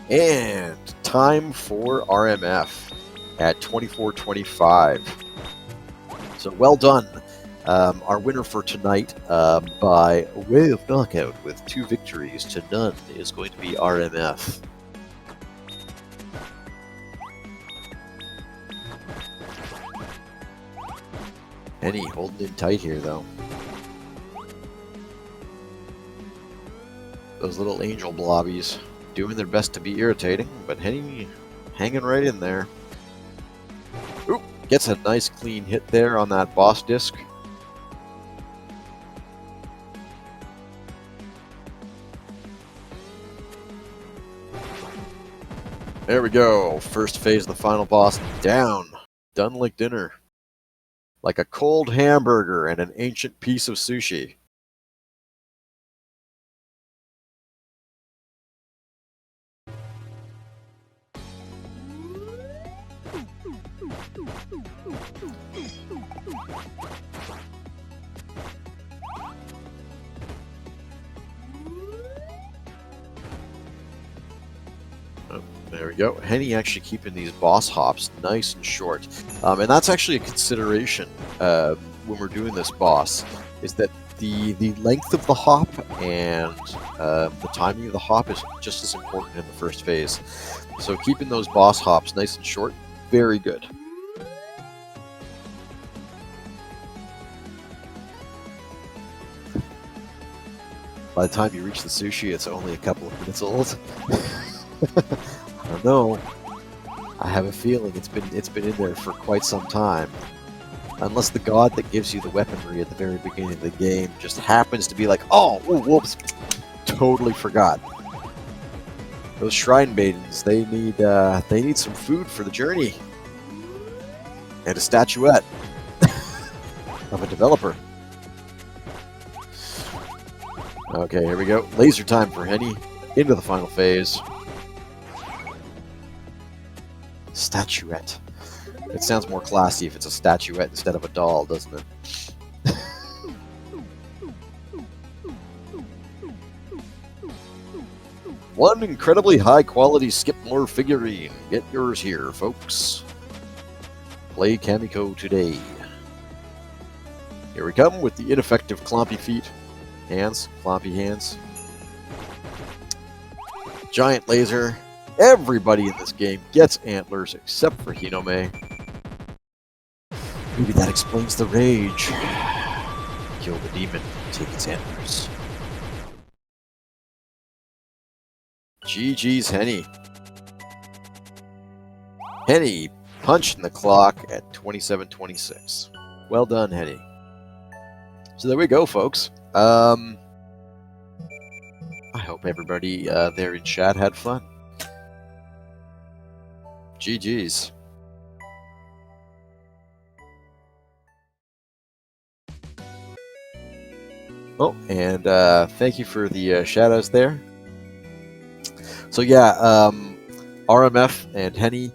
And time for RMF at 24:25. So well done. Our winner for tonight, by way of knockout with 2 victories to none, is going to be RMF. Henny holding in tight here, though. Those little angel blobbies doing their best to be irritating, but Henny hanging right in there. Oop, gets a nice clean hit there on that boss disc. There we go. First phase of the final boss down. Done like dinner. Like a cold hamburger and an ancient piece of sushi. There we go. Henny actually keeping these boss hops nice and short. And that's actually a consideration when we're doing this boss, is that the length of the hop and the timing of the hop is just as important in the first phase. So keeping those boss hops nice and short, very good. By the time you reach the sushi, it's only a couple of minutes old. I don't know. I have a feeling it's been in there for quite some time. Unless the god that gives you the weaponry at the very beginning of the game just happens to be like, oh, whoops, totally forgot. Those shrine maidens, they need some food for the journey. And a statuette of a developer. Okay, here we go. Laser time for Henny. Into the final phase. Statuette. It sounds more classy if it's a statuette instead of a doll, doesn't it? One incredibly high-quality Skipmore figurine. Get yours here, folks. Play Kamiko today. Here we come with the ineffective clompy feet. Hands. Clompy hands. Giant laser. Everybody in this game gets antlers except for Hinome. Maybe that explains the rage. Kill the demon, take its antlers. GG's Henny. Henny punched in the clock at 27:26. Well done, Henny. So there we go, folks. I hope everybody there in chat had fun. GG's. Oh, and thank you for the shout-outs there. So yeah, RMF and Henny,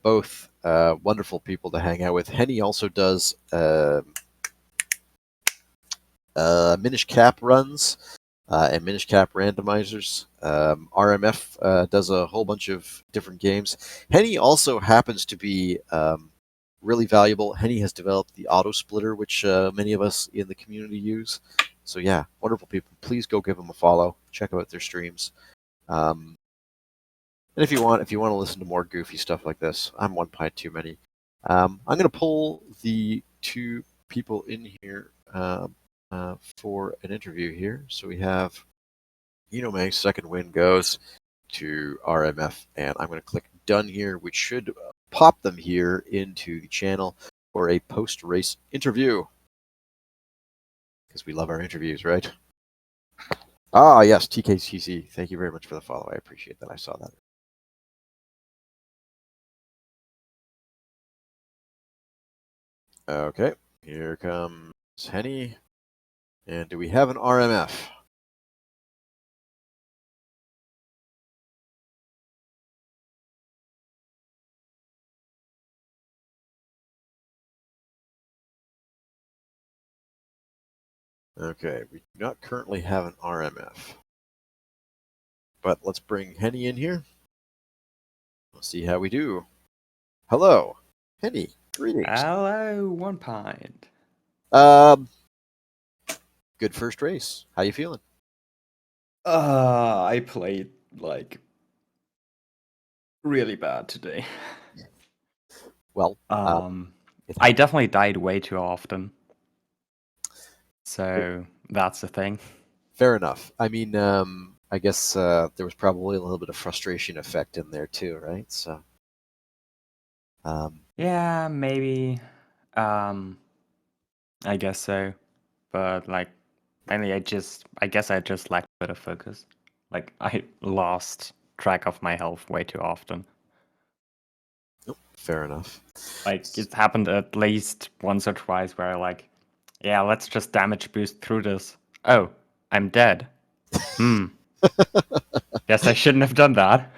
both wonderful people to hang out with. Henny also does Minish Cap runs and Minish Cap randomizers. RMF does a whole bunch of different games. Henny also happens to be really valuable. Henny has developed the auto splitter, which many of us in the community use. So yeah, wonderful people. Please go give them a follow. Check out their streams. And if you want to listen to more goofy stuff like this, I'm one pint too many. I'm going to pull the 2 people in here for an interview here. So we have Hinome. Second win goes to RMF, and I'm going to click done here, which should pop them here into the channel for a post-race interview. Because we love our interviews, right? Ah, yes, TKCC. Thank you very much for the follow. I appreciate that. I saw that. Okay, here comes Henny. And do we have an RMF? Okay, we do not currently have an RMF. But let's bring Henny in here. We'll see how we do. Hello, Henny. Greetings. Hello, one pint. Um, good first race. How you feeling? I played like really bad today. Well, I definitely died way too often. So that's the thing. fair enough. I mean, I guess there was probably a little bit of frustration effect in there too, right? So, Yeah, maybe. I guess so. But like mainly I guess I just lacked a bit of focus. Like I lost track of my health way too often. fair enough. Like it happened at least once or twice where I like, yeah, let's just damage boost through this. Oh, I'm dead. Guess I shouldn't have done that.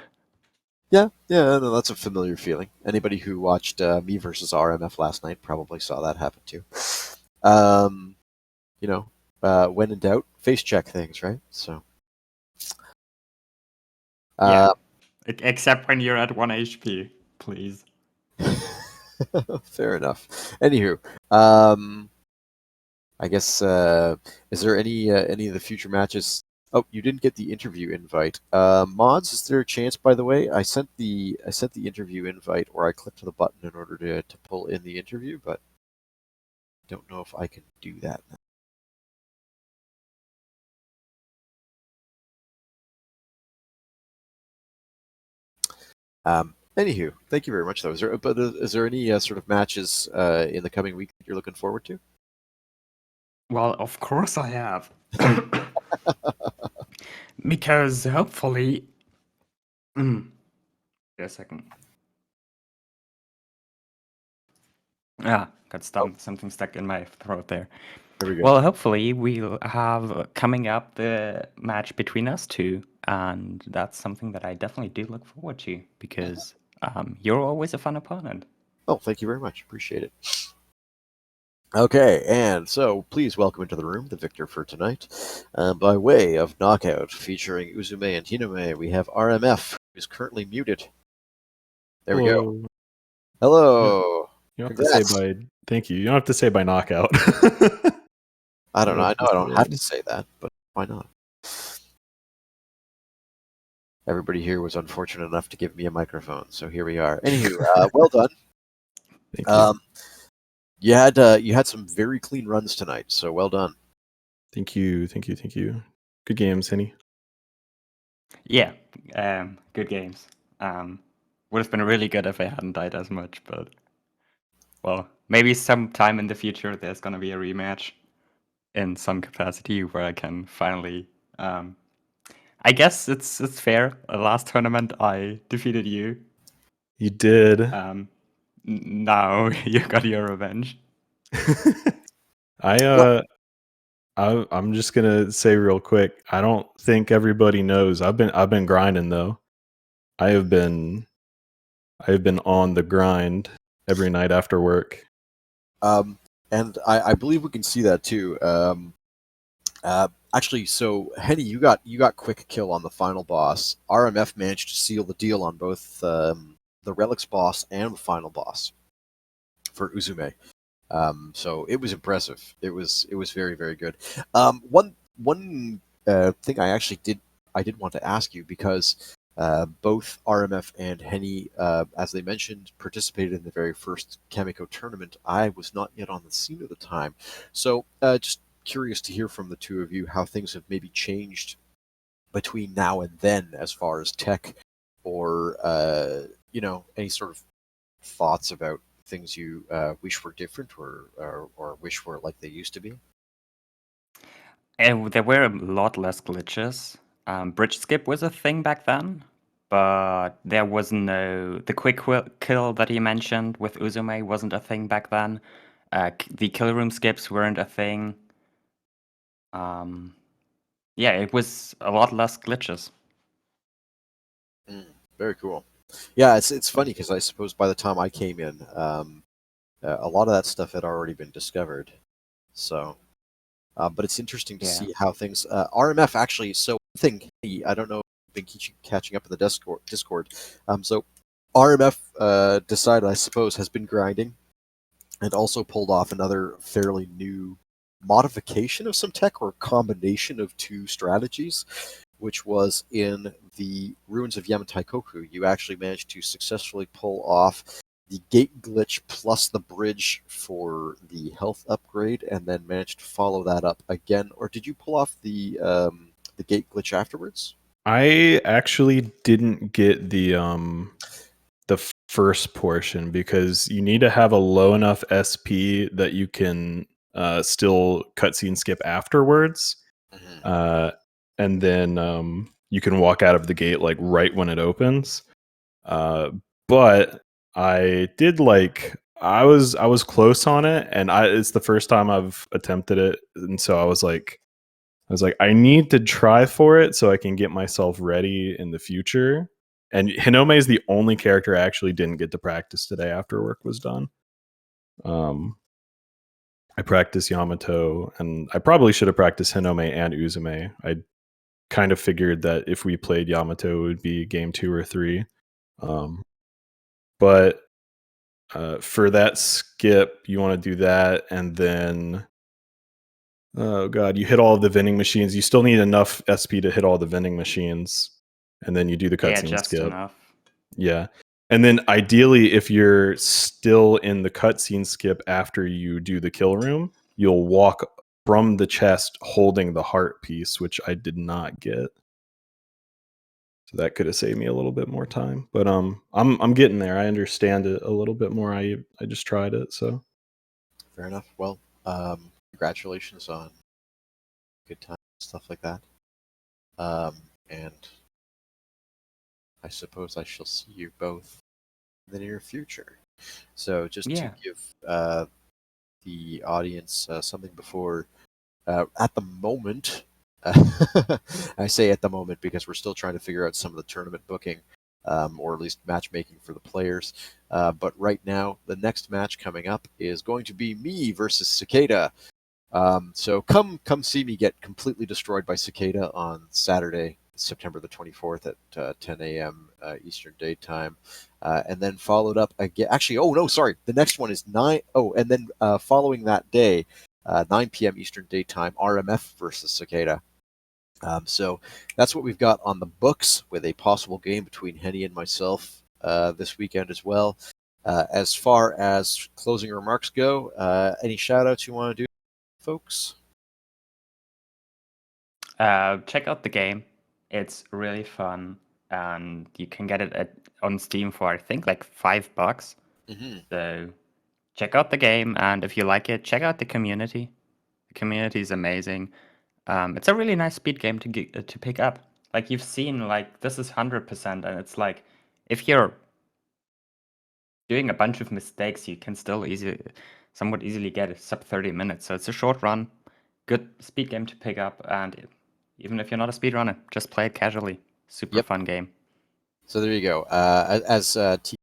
Yeah, no, that's a familiar feeling. Anybody who watched me versus RMF last night probably saw that happen too. Um, you know, when in doubt, face check things, right? So, Yeah. Except when you're at 1 HP, please. fair enough. Anywho, I guess is there any of the future matches? Oh, you didn't get the interview invite. Mods, is there a chance? By the way, I sent the interview invite, or I clicked the button in order to pull in the interview, but don't know if I can do that now. Anywho, thank you very much. Though, is there any sort of matches in the coming week that you're looking forward to? Well, of course I have. Because hopefully. Wait a second. Got something stuck in my throat there. There we go. Well, hopefully we'll have coming up the match between us two, and that's something that I definitely do look forward to because you're always a fun opponent. Oh, thank you very much. Appreciate it. Okay, and so please welcome into the room the victor for tonight. By way of knockout, featuring Uzume and Hinome, we have RMF, who is currently muted. There we go. Hello. You don't have to say by thank you. You don't have to say by knockout. I don't know. I know I don't have to say that, but why not? Everybody here was unfortunate enough to give me a microphone, so here we are. Anywho, well done. Thank you. You had some very clean runs tonight, so well done. Thank you. Good games, Henny. Yeah, good games. Would have been really good if I hadn't died as much, but well, maybe sometime in the future there's gonna be a rematch in some capacity where I can finally. I guess it's fair. Last tournament I defeated you. You did. Now you got your revenge. I'm just gonna say real quick. I don't think everybody knows. I've been grinding though. I have been on the grind every night after work. And I believe we can see that too. Actually, so Henny, you got quick kill on the final boss. RMF managed to seal the deal on both the relics boss and the final boss for Uzume. So it was impressive. It was very, very good. One thing I actually did want to ask you, because both RMF and Henny, as they mentioned, participated in the very first Kamiko tournament. I was not yet on the scene at the time, so just curious to hear from the two of you how things have maybe changed between now and then, as far as tech, or any sort of thoughts about things you wish were different, or wish were like they used to be. And there were a lot less glitches. Bridge skip was a thing back then, but there was no the quick kill that he mentioned with Uzume wasn't a thing back then. The kill room skips weren't a thing. Yeah, it was a lot less glitches. Very cool. Yeah, it's funny because I suppose by the time I came in, a lot of that stuff had already been discovered. So, but it's interesting to see how things. RMF actually. So one thing, I don't know. I've been catching up in the Discord. So RMF decided, I suppose, has been grinding. and also pulled off another fairly new modification of some tech or combination of two strategies, which was in the Ruins of Yamataikoku. You actually managed to successfully pull off the gate glitch plus the bridge for the health upgrade, and then managed to follow that up again. Or did you pull off the gate glitch afterwards? I actually didn't get the first portion because you need to have a low enough SP that you can still cutscene skip afterwards, and then you can walk out of the gate like right when it opens. But I did I was close on it, and it's the first time I've attempted it, and so I was like, I need to try for it so I can get myself ready in the future. And Hinome is the only character I actually didn't get to practice today after work was done. I practiced Yamato, and I probably should have practiced Hinome and Uzume. I kind of figured that if we played Yamato, it would be game 2 or 3. But for that skip, you want to do that, and then oh god, you hit all of the vending machines. You still need enough SP to hit all the vending machines, and then you do the Yeah, cutscene just skip. enough. Yeah. And then ideally, if you're still in the cutscene skip after you do the kill room, you'll walk from the chest holding the heart piece, which I did not get. So that could have saved me a little bit more time. But I'm getting there. I understand it a little bit more. I just tried it, so Fair enough. Well, congratulations on good time, stuff like that. And I suppose I shall see you both in the near future. So just Yeah. to give the audience something before, at the moment, I say at the moment because we're still trying to figure out some of the tournament booking, or at least matchmaking for the players. But right now, the next match coming up is going to be me versus Cicada. So come see me get completely destroyed by Cicada on Saturday, September the 24th at 10 a.m. Eastern Daytime, and then followed up again. Actually, oh no, sorry, the next one is 9. Oh, and then following that day, 9 p.m. Eastern Daytime, RMF versus Cicada. So that's what we've got on the books, with a possible game between Henny and myself this weekend as well. As far as closing remarks go, any shout outs you want to do, folks? Check out the game. It's really fun, and you can get it on Steam for I think like $5. So check out the game, and if you like it, check out the community. The community is amazing. It's a really nice speed game to pick up. Like you've seen, like this is 100%, and it's like if you're doing a bunch of mistakes, you can still somewhat easily get it sub 30 minutes. So it's a short run, good speed game to pick up, and even if you're not a speedrunner, just play it casually. Super fun game. So there you go. As TZ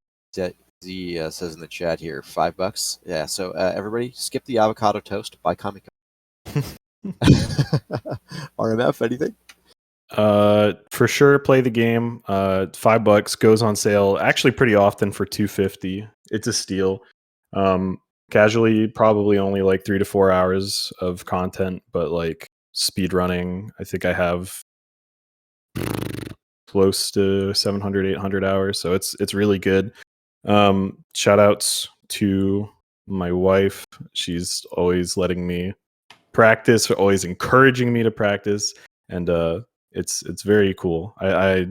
says in the chat here, $5. Yeah. So everybody, skip the avocado toast. Buy Kamiko. RMF, anything? For sure, play the game. $5 goes on sale actually pretty often for $2.50. It's a steal. Casually, probably only like 3 to 4 hours of content, but like speed running, I think I have close to 700, 800 hours. So it's really good. Shout outs to my wife. She's always letting me practice, always encouraging me to practice, and it's very cool. I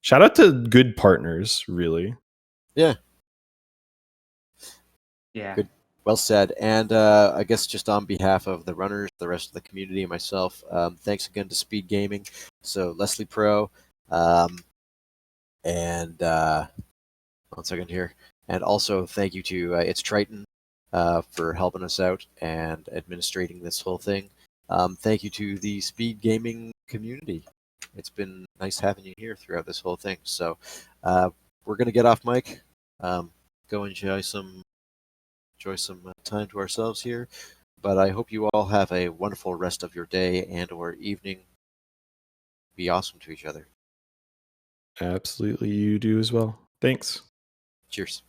shout out to good partners, really. Yeah. Yeah. Good. Well said. And I guess just on behalf of the runners, the rest of the community, and myself, thanks again to Speed Gaming. So Leslie Pro, and 1 second here. And also thank you to It's Triton for helping us out and administrating this whole thing. Thank you to the Speed Gaming community. It's been nice having you here throughout this whole thing. So we're going to get off mic, go enjoy some time to ourselves here. But I hope you all have a wonderful rest of your day and or evening. Be awesome to each other. Absolutely, you do as well. Thanks. Cheers.